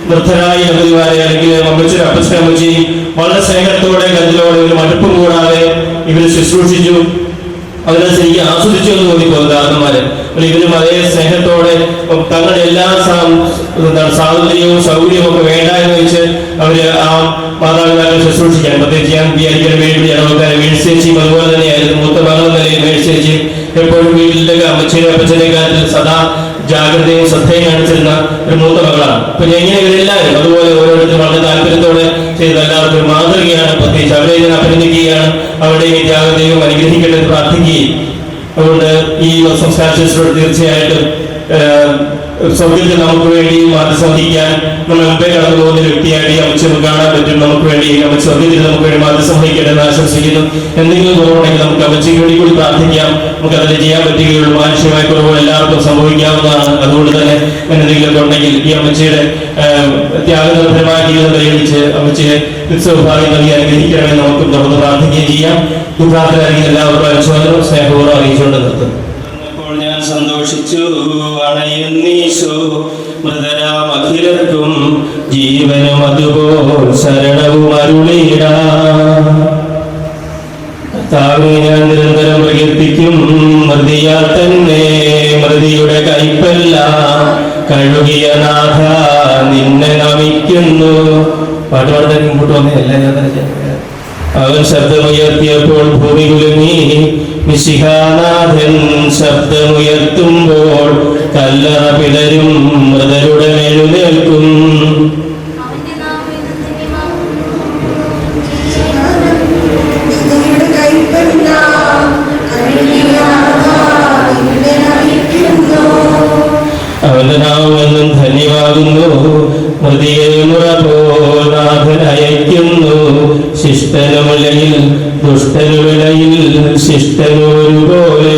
വൃദ്ധരായ ദമ്പതിമാരെ അല്ലെങ്കിൽ അമ്മച്ചനും അപ്പച്ചനും അമ്മച്ചിയും വളരെ സ്നേഹത്തോടെ കരുതലോടെ ഒരു മടുപ്പും കൂടാതെ ഇവർ ശുശ്രൂഷിച്ചു. അവരെ ശരിക്കും ആസ്വദിച്ചു എന്ന് തോന്നിപ്പോകും കാരണന്മാര്. ഇവരും അതേ സ്നേഹത്തോടെ തങ്ങളുടെ എല്ലാ സ്വാതന്ത്ര്യവും സൗകര്യവും ഒക്കെ വേണ്ട എന്ന് വെച്ച് അവര് ആ മാതാപിതാക്കളെ ശുശ്രൂഷിക്കാൻ പ്രത്യേകിച്ച് ഞാൻ വിചാരിക്കാൻ വേണ്ടി ഇടവക്കാരെ മേഴ്സിയേച്ചിയും അതുപോലെ തന്നെയായിരുന്നു. മൂത്ത മകളും നിലയിൽ മേഴ്സിയേച്ചിയും എപ്പോഴും വീട്ടിലെ അമ്മച്ചേരും അപ്പച്ചന്റെ കാര്യത്തിൽ സദാ ജാഗ്രതയും ശ്രദ്ധയും കാണിച്ചിരുന്ന ഒരു മൂത്ത മകളാണ്. അപ്പൊ എങ്ങനെ ഇവരെല്ലാവരും അതുപോലെ ഓരോരുത്തരും വളരെ താല്പര്യത്തോടെ ചെയ്ത എല്ലാവർക്കും മാതൃകയാണ്. പ്രത്യേകിച്ച് അവരെ ഞാൻ അഭിനന്ദിക്കുകയാണ്. അവരുടെ ഈ ജാഗ്രതയും അനുഗ്രഹിക്കേണ്ടത് പ്രാർത്ഥിക്കുകയും അതുകൊണ്ട് ഈ സംസ്കാര ശുശ്രൂഷ തീർച്ചയായിട്ടും സൗകര്യത്തിൽ നമുക്ക് വേണ്ടി മാതൃസംവദിക്കാൻ നമ്മൾ മുമ്പേ കടന്നു പോകുന്ന ഒരു വ്യക്തിയായിട്ട് ഈ അമ്മച്ചി കാണാൻ പറ്റും. നമുക്ക് വേണ്ടി അമ്മച്ചി സൗകര്യത്തിൽ നമുക്ക് വേണ്ടി മാതൃസംവദിക്കട്ടെന്ന് ആശംസിക്കുന്നു. എന്തെങ്കിലും കുറവുണ്ടെങ്കിൽ നമുക്ക് അമ്മച്ചിക്ക് വേണ്ടി കൂടി പ്രാർത്ഥിക്കാം. നമുക്ക് അതിൽ ചെയ്യാൻ പറ്റുകയുള്ളൂ. മാനുഷികമായ കുറവുകൾ എല്ലാവർക്കും സംഭവിക്കാവുന്നതാണ്. അതുകൊണ്ട് തന്നെ എന്തെങ്കിലുമൊക്കെ ഉണ്ടെങ്കിൽ ഈ അമ്മച്ചിയുടെ ത്യാഗനിർഭരമായ ജീവിതം പരിഗണിച്ച് അമ്മച്ചിയെ നിത്യസൗഭാഗ്യം നൽകി അനുഗ്രഹിക്കണമെന്ന് നമുക്ക് തുടർന്ന് പ്രാർത്ഥിക്കുകയും ചെയ്യാം. ഈ പ്രാർത്ഥന അറിയിക്കുന്ന എല്ലാവർക്കും അനുശോചനവും സ്നേഹപൂർവ്വം അറിയിച്ചുകൊണ്ട് നിർത്തുന്നു. ഞാൻ സന്തോഷിച്ചു അണയുന്നീശോ മൃതരാമഖിലർക്കും ജീവനും അതുപോൽ ശരണവും അരുളിയിടാ. കർത്താവേ ഞാൻ നിരന്തരം പ്രകീർത്തിക്കും മൃതിയാൽ തന്നെ മൃതിയുടെ കൈപ്പെല്ലാം കഴുകിയ നാഥ നിന്നെ നമിക്കുന്നു. പാട്ട് പാടുന്ന മുമ്പോട്ട് വന്നതല്ല ഞാൻ തന്നെ. അവൻ ശബ്ദമുയർത്തിയപ്പോൾ ഭൂമി കുലുങ്ങി. മിശിഹാനാഥൻ ശബ്ദമുയർത്തുമ്പോൾ കല്ലറ പിളരും മൃതരുടെ എഴുന്നേൽക്കും. അവന്റെ നാമെന്നും ധന്യമാകുന്നു. മൃതിയെ മുറ പോൽ നാഥൻ അയക്കുന്നു. ശിഷ്ടനുമിടയിൽ ദുഷ്ടനുമിടയിൽ ശിഷ്ടനൊരുപോലെ.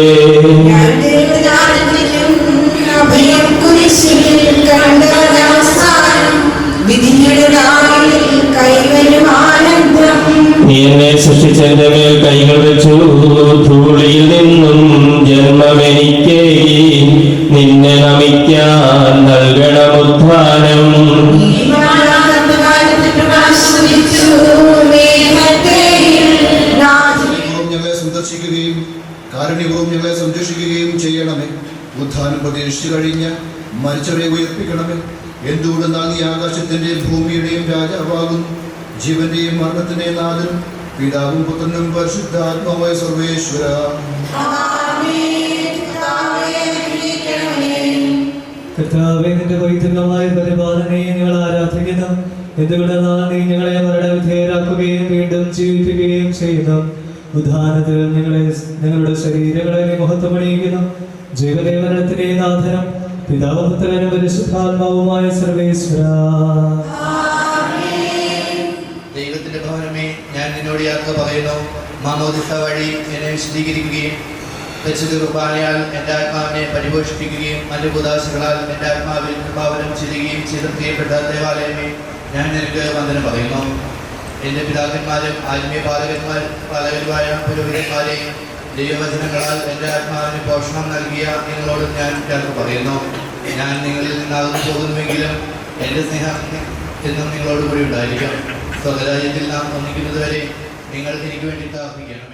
നീ എന്നെ സൃഷ്ടിച്ചെന്റെ മേൽ കൈകൾ വെച്ചു. ധൂളിയിൽ നിന്നും ജന്മമെനിക്കേകി. നിന്നെ നമിക്കാൻ നൽകണമുദ്ധാനം. ഞങ്ങളെ സന്ദർശിക്കുകയും കാരുണ്യപൂർവ്വം ഞങ്ങളെ സംരക്ഷിക്കുകയും ചെയ്യണമേ. ഉദ്ധാനം പ്രതീക്ഷിച്ചു കഴിഞ്ഞ് മരിച്ചവരെ ഉയർപ്പിക്കണമേ. എന്തുകൊണ്ടെന്നാൽ നീ ആകാശത്തിന്റെയും ഭൂമിയുടെയും രാജാവാകുന്നു. ജീവന്റെയും മരണത്തിന്റെയും നാഥനും പിതാവും പുത്രനും പരിശുദ്ധാത്മാവായ സർവേശ്വര. കർത്താവേ, നിന്റെ പൈതൃകമായ പരിപാലനയെ ഞങ്ങൾ ആരാധിക്കുന്നു. എന്തുകൊണ്ടെന്നാൽ നീ ഞങ്ങളെ മരണ വിധേയരാക്കുകയും വീണ്ടും ജീവിപ്പിക്കുകയും ചെയ്യുന്നു. ഉദ്ധാനത്തിൽ ഞങ്ങളുടെ ശരീരങ്ങളെ മഹത്വമണിയിക്കുന്നു. ജീവനെ മരണത്തിലെ നാഥനം പിതാവും പുത്രനും പരിശുദ്ധാത്മാവുമായ സർവേശ്വര. ദൈവത്തിന്റെ ഭവനമേ, ഞാൻ നിന്നോട് യാത്ര പറയുന്നു. മാമോദിസ വഴി എന്നെ വിശദീകരിക്കുകയും പരിശുദ്ധ കുർബാനയാൽ എൻ്റെ ആത്മാവിനെ പരിപോഷിപ്പിക്കുകയും മല്ലുപുദാശകളാൽ എൻ്റെ ആത്മാവിൽ കൃപാവനം ചെയ്യുകയും ചെയ്യപ്പെട്ട ദേവാലയമേ, ഞാൻ നിനക്ക് വന്ദനം പറയുന്നു. എൻ്റെ പിതാക്കന്മാരും ആത്മീയ പാലകരുമായ പുരോഹിതന്മാരെയും ദൈവവചനങ്ങളാൽ എൻ്റെ ആത്മാവിന് പോഷണം നൽകിയ നിങ്ങളോടും ഞാൻ യാത്ര പറയുന്നു. ഞാൻ നിങ്ങളിൽ നിന്നാകുന്നു പോകുന്നുവെങ്കിലും എൻ്റെ സ്നേഹം എന്നും നിങ്ങളോട് കൂടി ഉണ്ടായിരിക്കും. സ്വകരാജ്യത്തിൽ നാം ഒന്നിക്കുന്നത് വരെ നിങ്ങൾ എനിക്ക് വേണ്ടി പ്രാർത്ഥിക്കണമേ.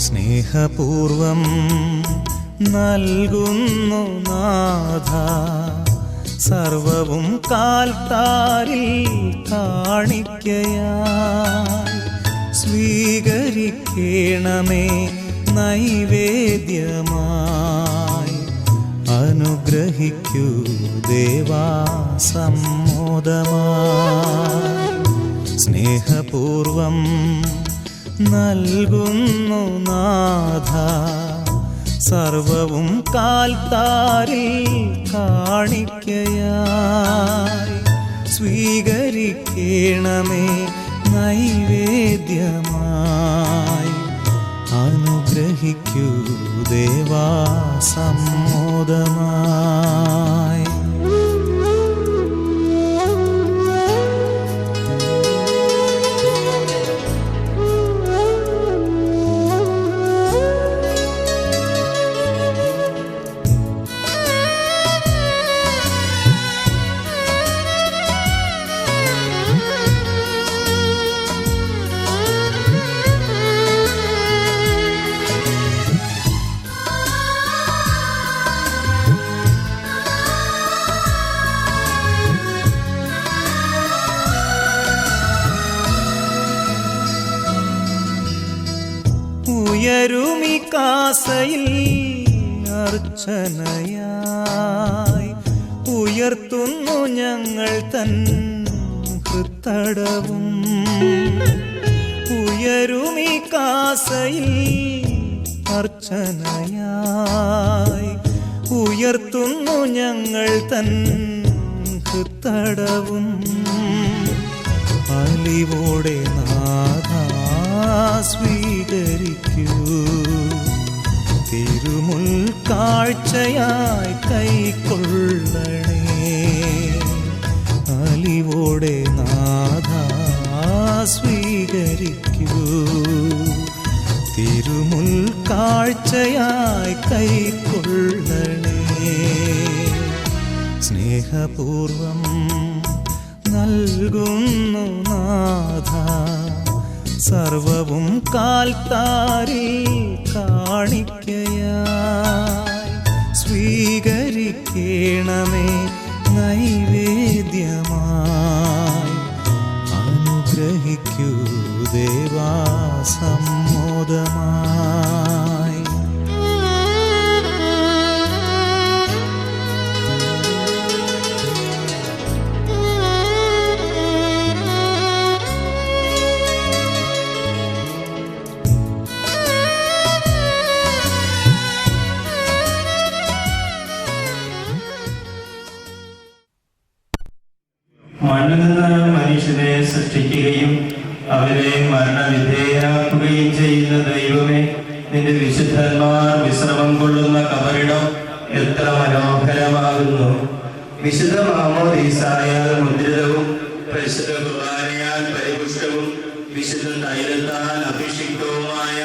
സ്നേഹപൂർവം നൽകുന്നു നാഥ, സർവവും കാൽത്താരിൽ കാണിക്കയായി സ്വീകരിക്കണമേ നൈവേദ്യമായി. അനുഗ്രഹിക്കൂ ദേവാ സമ്മോദമായി. സ്നേഹപൂർവം നൽകുന്നു നാഥ, സർവവും കാൽത്താരിൽ കാണിക്കയായി സ്വീകരിക്കണമേ നൈവേദ്യമായി. അനുഗ്രഹിക്കൂ ദേവാ സമ്മോദമായി. ഉയരുമി കാസയിൽ അർച്ചനയായി ഉയർത്തുന്നു ഞങ്ങൾ തൻ ഹൃത്തടവും. ഉയരുമി കാസയിൽ അർച്ചനയായി ഉയർത്തുന്നു ഞങ്ങൾ തൻ ഹൃത്തടവും. അലിവോടെ നാഥാ സ്വീകരിക്കൂ, തിരുമുൽ കാഴ്ചയായി കൈക്കൊള്ളണേ. അലിവോടെ നാഥാ സ്വീകരിക്കൂ, തിരുമുൽ കാഴ്ചയായി കൈക്കൊള്ളണേ. സ്നേഹപൂർവം നൽകുന്നു നാഥ, സർവവും കാൽത്താരിൽ കാണിക്കയായി സ്വീകരിക്കണമേ നൈവേദ്യമായി. അനുഗ്രഹിക്കൂ ദേവാ സമ്മോദമായി. മണ്ണിൽ നിന്ന് മനുഷ്യനെ സൃഷ്ടിക്കുകയും അവരെ മരണവിധേയരാക്കുകയും ചെയ്യുന്ന ദൈവമേ, നിന്റെ വിശുദ്ധന്മാർ വിശ്രമം കൊള്ളുന്ന കബറിടം എത്ര മനോഹരമാകുന്നു. വിശുദ്ധ മാമോദീസായാൽ മുദ്രിതവും പരിശുദ്ധ കുർബാനയാൽ പരിപുഷ്ടവും വിശുദ്ധ തൈലത്താൽ അഭിഷിക്തവുമായ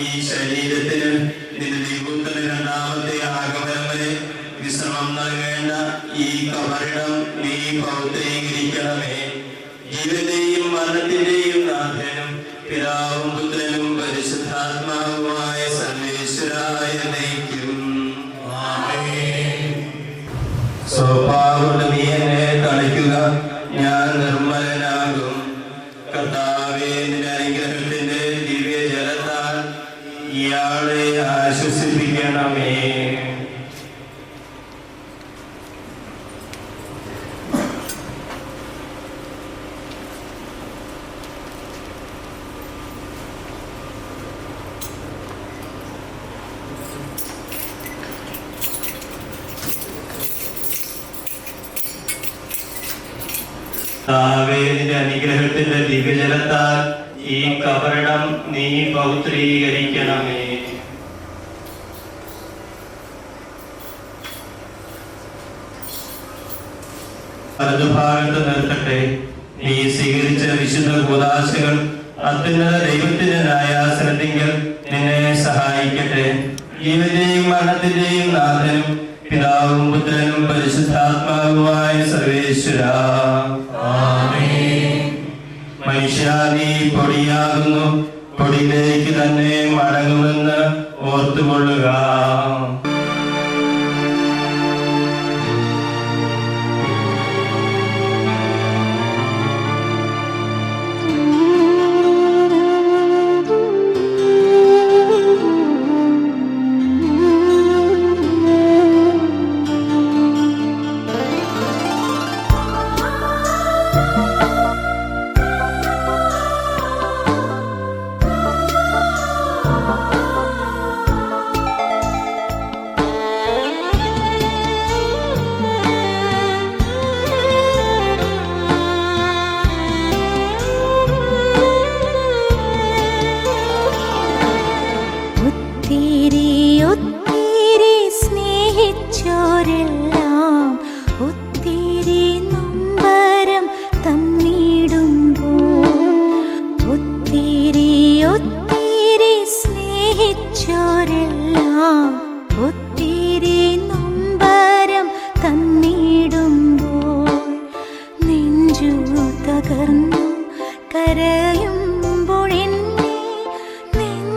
ഈ ശരീരത്തിന് നിന്റെ ദൈവത്തിന്റെ രണ്ടാമത്തെ ആഗമനം വരെ വിശ്രമം നൽകേണ്ട ഈ കബറിടം നീ പൗത്രീകരിക്കണമേ. ജീവന്റെയും മരണത്തിന്റെയും നാഥനും പിതാവും പുത്രനും പരിശുദ്ധാത്മാവുമായ സർവേശ്വരായ നയിക്കും. സ്വഭാവം നീ എന്നെ കളിക്കുക, ഞാൻ നിർമ്മലനാകും. കർത്താവേ, നിന്റെ അനുഗ്രഹത്തിന്റെ ദിവ്യജലത്താൽ ഇയാളെ ആശ്വസിപ്പിക്കണമേ. നിന്റെ അനുഗ്രഹത്തിന്റെ ദിവ്യജലത്താൽ ഈ കബറിടം നീ പൗത്രീകരിക്കണമേ. വലതുഭാഗത്ത് നിർത്തട്ടെ. നീ സ്വീകരിച്ച വിശുദ്ധ കൂദാശകൾ അത്യുന്നത ദൈവത്തിന്റെ ന്യായാസനത്തിങ്കൽ നിന്നെ സഹായിക്കട്ടെ. ജീവന്റെയും മരണത്തിന്റെയും നാഥനും പിതാവും പുത്രനും പരിശുദ്ധാത്മാവുമായ സർവേശ്വരാ, മനുഷ്യ നീ പൊടിയാകുന്നു, പൊടിയിലേക്ക് തന്നെ മടങ്ങുമെന്ന് ഓർത്തുകൊള്ളുക.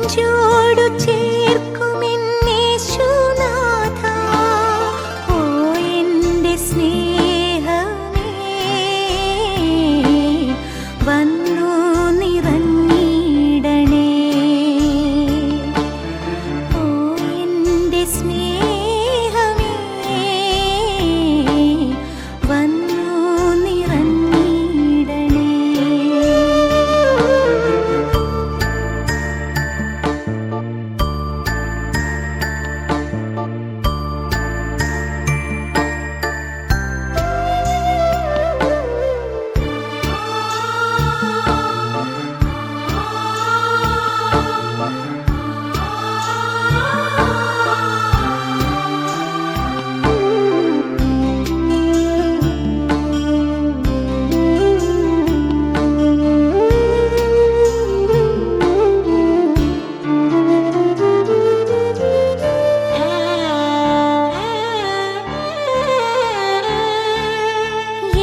നെഞ്ചോടു ചേർക്കുമെന്നേശുനാഥ. ഓ എൻ്റെ സ്നേഹമേ, വന്നു നിറഞ്ഞിടണേ. ഓ എൻ്റെ സ്നേഹമേ, വന്നു നിറഞ്ഞിടണേ.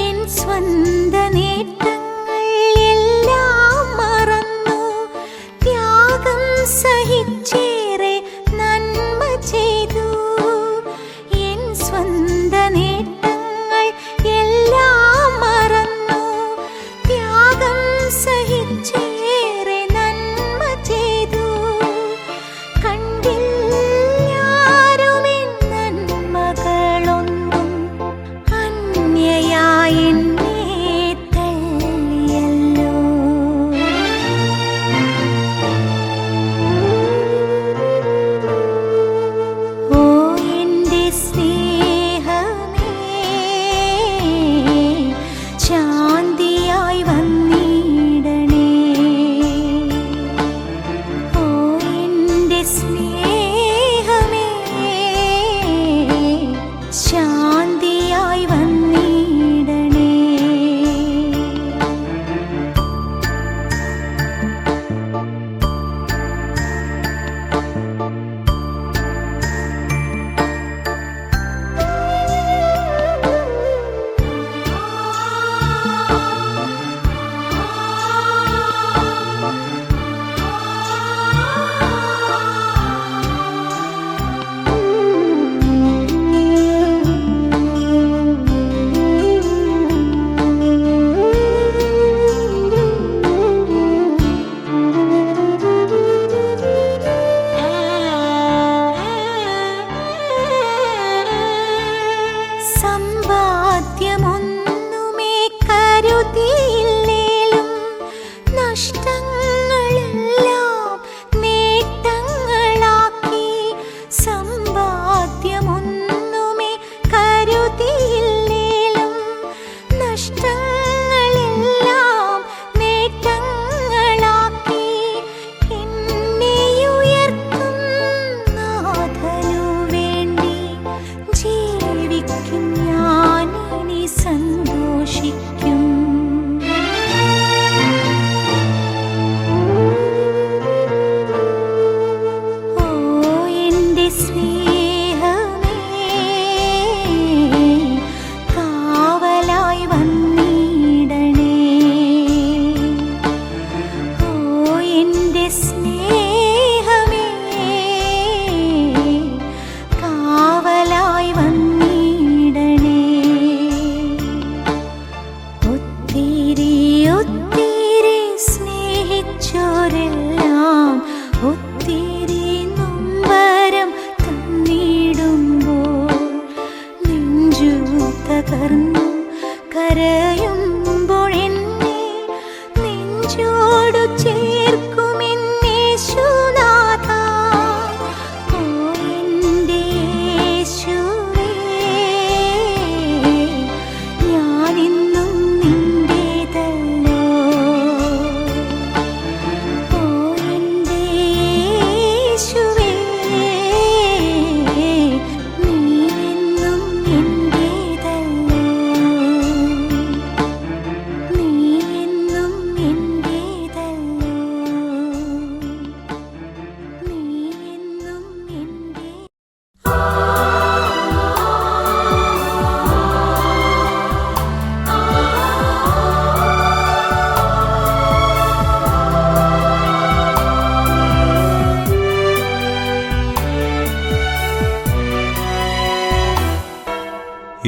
എൻ സ്വന്ത നേട്ടങ്ങൾ എല്ലാം മറന്നു ത്യാഗം സഹിച്ചേറെ നന്മ ചെയ്തു. എൻ സ്വന്ത നേട്ടങ്ങൾ എല്ലാം മറന്നു ത്യാഗം സഹിച്ചേറെ നന്മ ചെയ്തു. കണ്ടില്ലാരുമെൻ നന്മകളൊന്നും അന്യയായി എന്നെ തള്ളിയല്ലോ. ഓ എൻ്റെ സ്നേഹമേ, ശാന്തിയായി വന്നിടണേ. ഓ എൻ്റെ സ്നേഹമേ, ശാന്തിയായി വന്നിടണേ.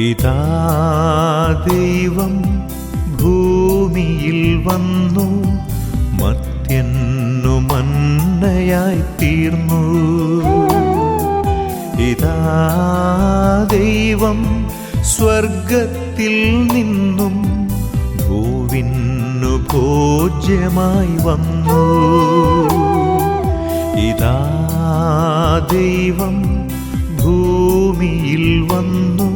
ഇതാ ദൈവം ഭൂമിയിൽ വന്നു, മർത്യനു മന്നയായി തീർന്നു. ഇതാ ദൈവം സ്വർഗത്തിൽ നിന്നും ഭൂവിന്നു ഭോജ്യമായി വന്നു. ഇതാ ദൈവം ഭൂമിയിൽ വന്നു,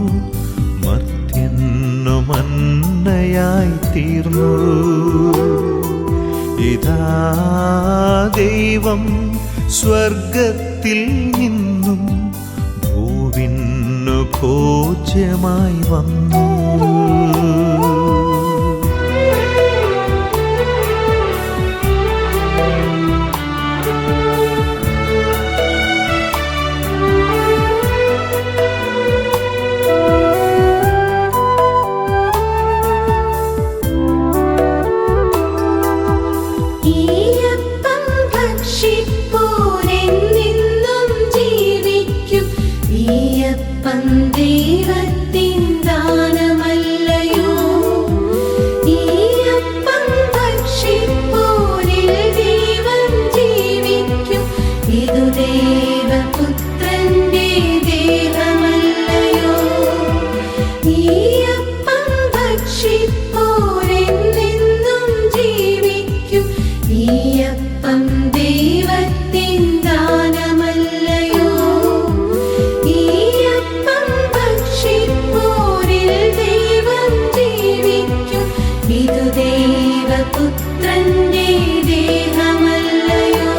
മർത്യനു മന്നയായി തീർന്നു. ഇതാ ദൈവം സ്വർഗത്തിൽ നിന്നും ഭൂവിന്നു ഭോജ്യമായി വന്നു. ദൈവത്തിൻ ദാനമല്ലയോ, ഈ അപ്പം ഭക്ഷിപ്പോരിൽ ദൈവം ജീവിക്കും. ഇതു ദേവപുത്രന്റെ ദേഹമല്ലയോ, ഈ അപ്പം ഭക്ഷിപ്പോരിൽ നിന്നും ജീവിക്കും. ഈ അപ്പം ദൈവത്തിൻ ദാനമല്ലയോ, ഇതു ദേവപുത്രന്റെ ദേഹമല്ലയോ.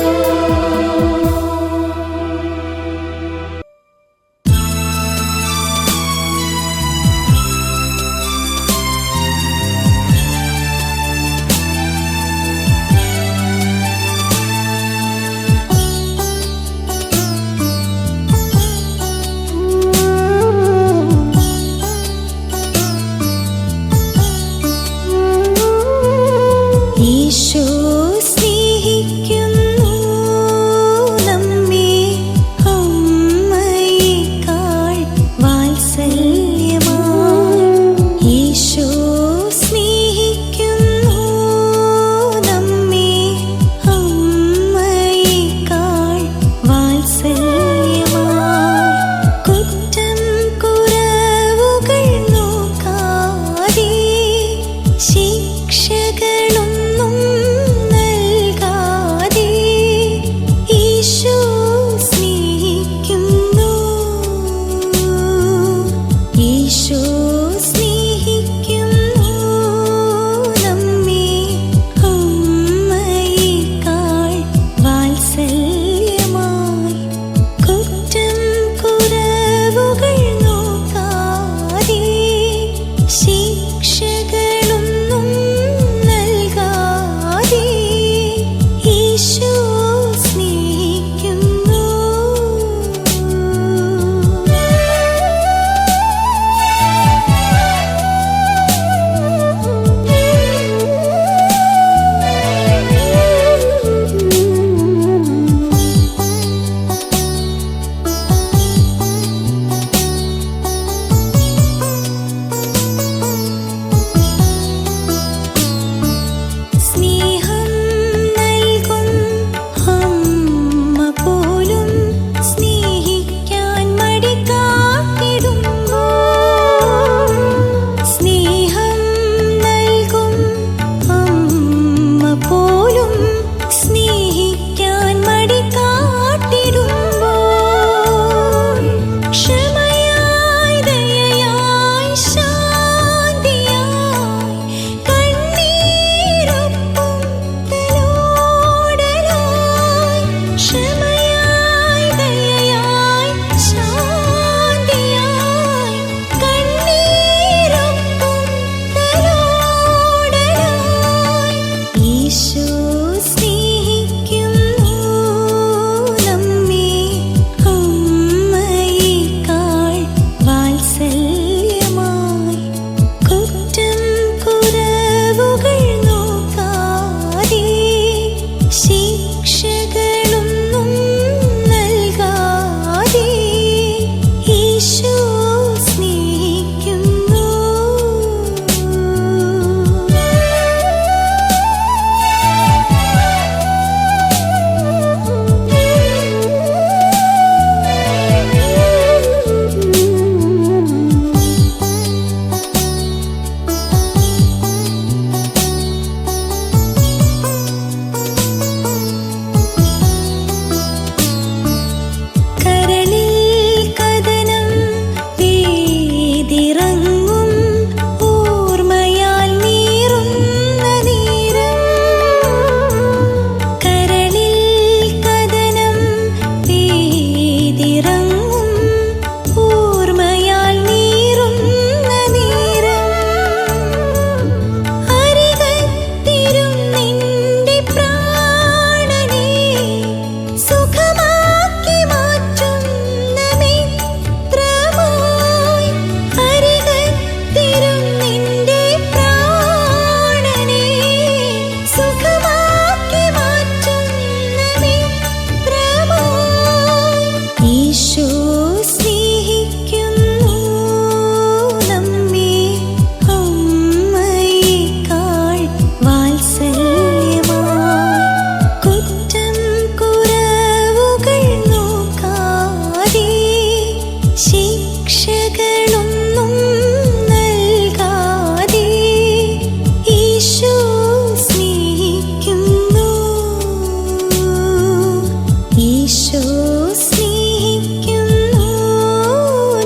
സ്നേഹിക്കുന്നു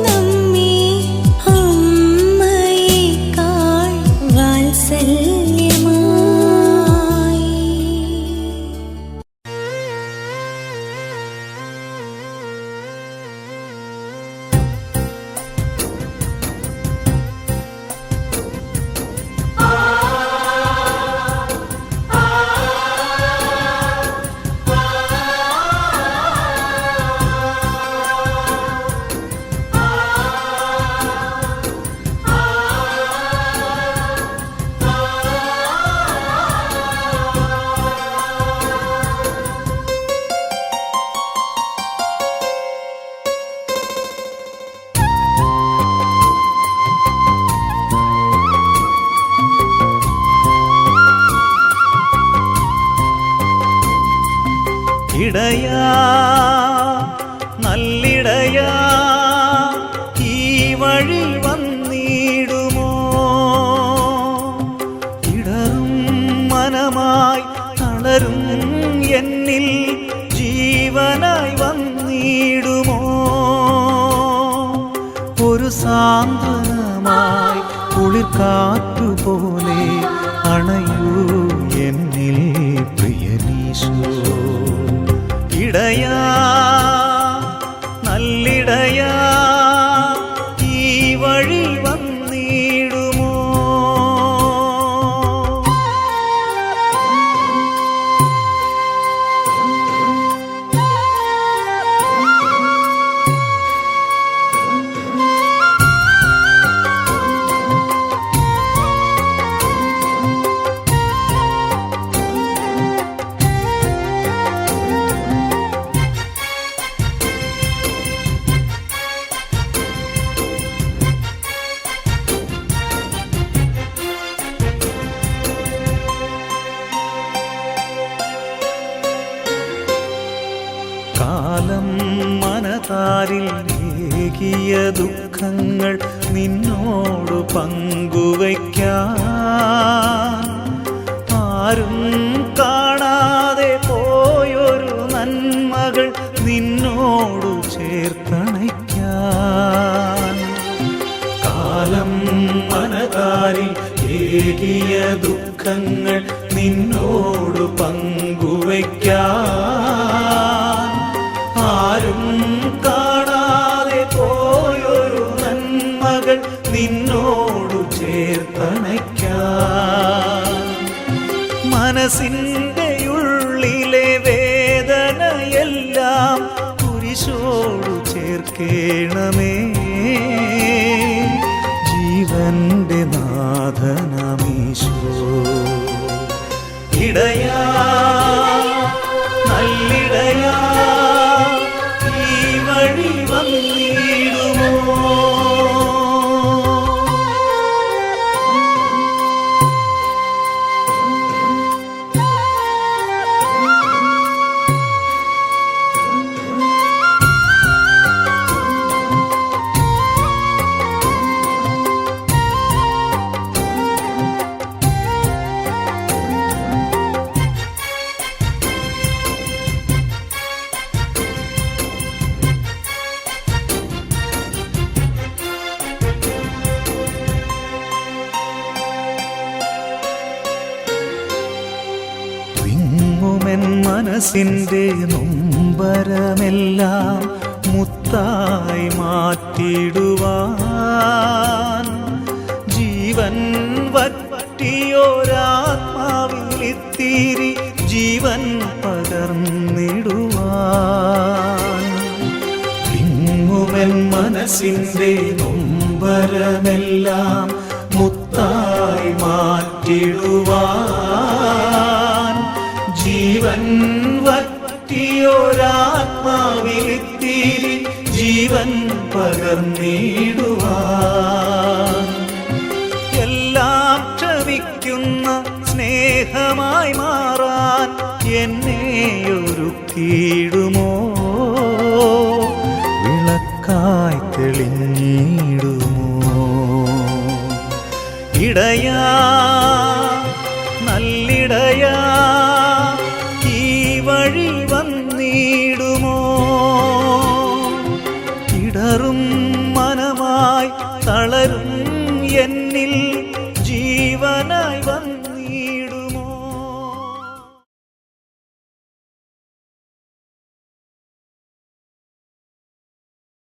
നമ്മെ അമ്മയേക്കാൾ വാത്സല്യമായി. ഇടയാ നല്ലിടയാ ഈ വഴി വന്നിടുമോ? ഇടറും മനമായി തളരും എന്നിൽ ജീവനായി വന്നിടുമോ? ഒരു സാന്ത്വനമായി കുളിർക്കാറ്റുപോലെ അണയൂ എന്നിൽ പ്രിയനീശോ. ഇടയാ നല്ലിടയാ ഈ വഴി വന്നിടുമോ? കാലം മനതാരിൽ ഏകിയ ദുഃഖങ്ങൾ നിന്നോട് പങ്കുവയ്ക്കാൻ ആരും കാണാതെ പോയൊരു നന്മകൾ നിന്നോട് ചേർത്തണയ്ക്കാൻ. കാലം മനതാരിൽ ഏകിയ ദുഃഖങ്ങൾ നിന്നോട് പങ്കുവയ്ക്കാൻ ആരും കാണാതെ പോയൊരു നന്മകൾ നിന്നോട് ചേർത്തണയ്ക്കാൻ. മനസ്സിൻ്റെ ഉള്ളിലെ വേദനയെല്ലാം കുരിശോടു ചേർക്കേണമേ. ജീവന്റെ നാഥനമീശോ. ഇടയാ നല്ലിടയാ ഈ വഴി വന്നിടുമോ? മനസ്സിൻ്റെ നൊമ്പരമെല്ലാം മുത്തായി മാറ്റിടുവാൻ ജീവൻ വറ്റിയോരാത്മാവിലിത്തിരി ജീവൻ പകർന്നിടുവാൻ. വിങ്ങുമെൻ മനസ്സിൻ്റെ നൊമ്പരമെല്ലാം മുത്തായി മാറ്റിടുവാൻ ജീവൻ വറ്റിയോരാത്മാവിലിത്തിരി ജീവൻ പകർന്നിടുവാൻ. എല്ലാം ക്ഷമിക്കുന്ന സ്നേഹമായി മാറാൻ എന്നെയൊരുക്കിയിടുമോ? വിളക്കായി തെളിഞ്ഞിടുമോ? ഇടയാ നല്ലിടയാ ഈ വഴി വന്നിടുമോ? തളരും എന്നിൽ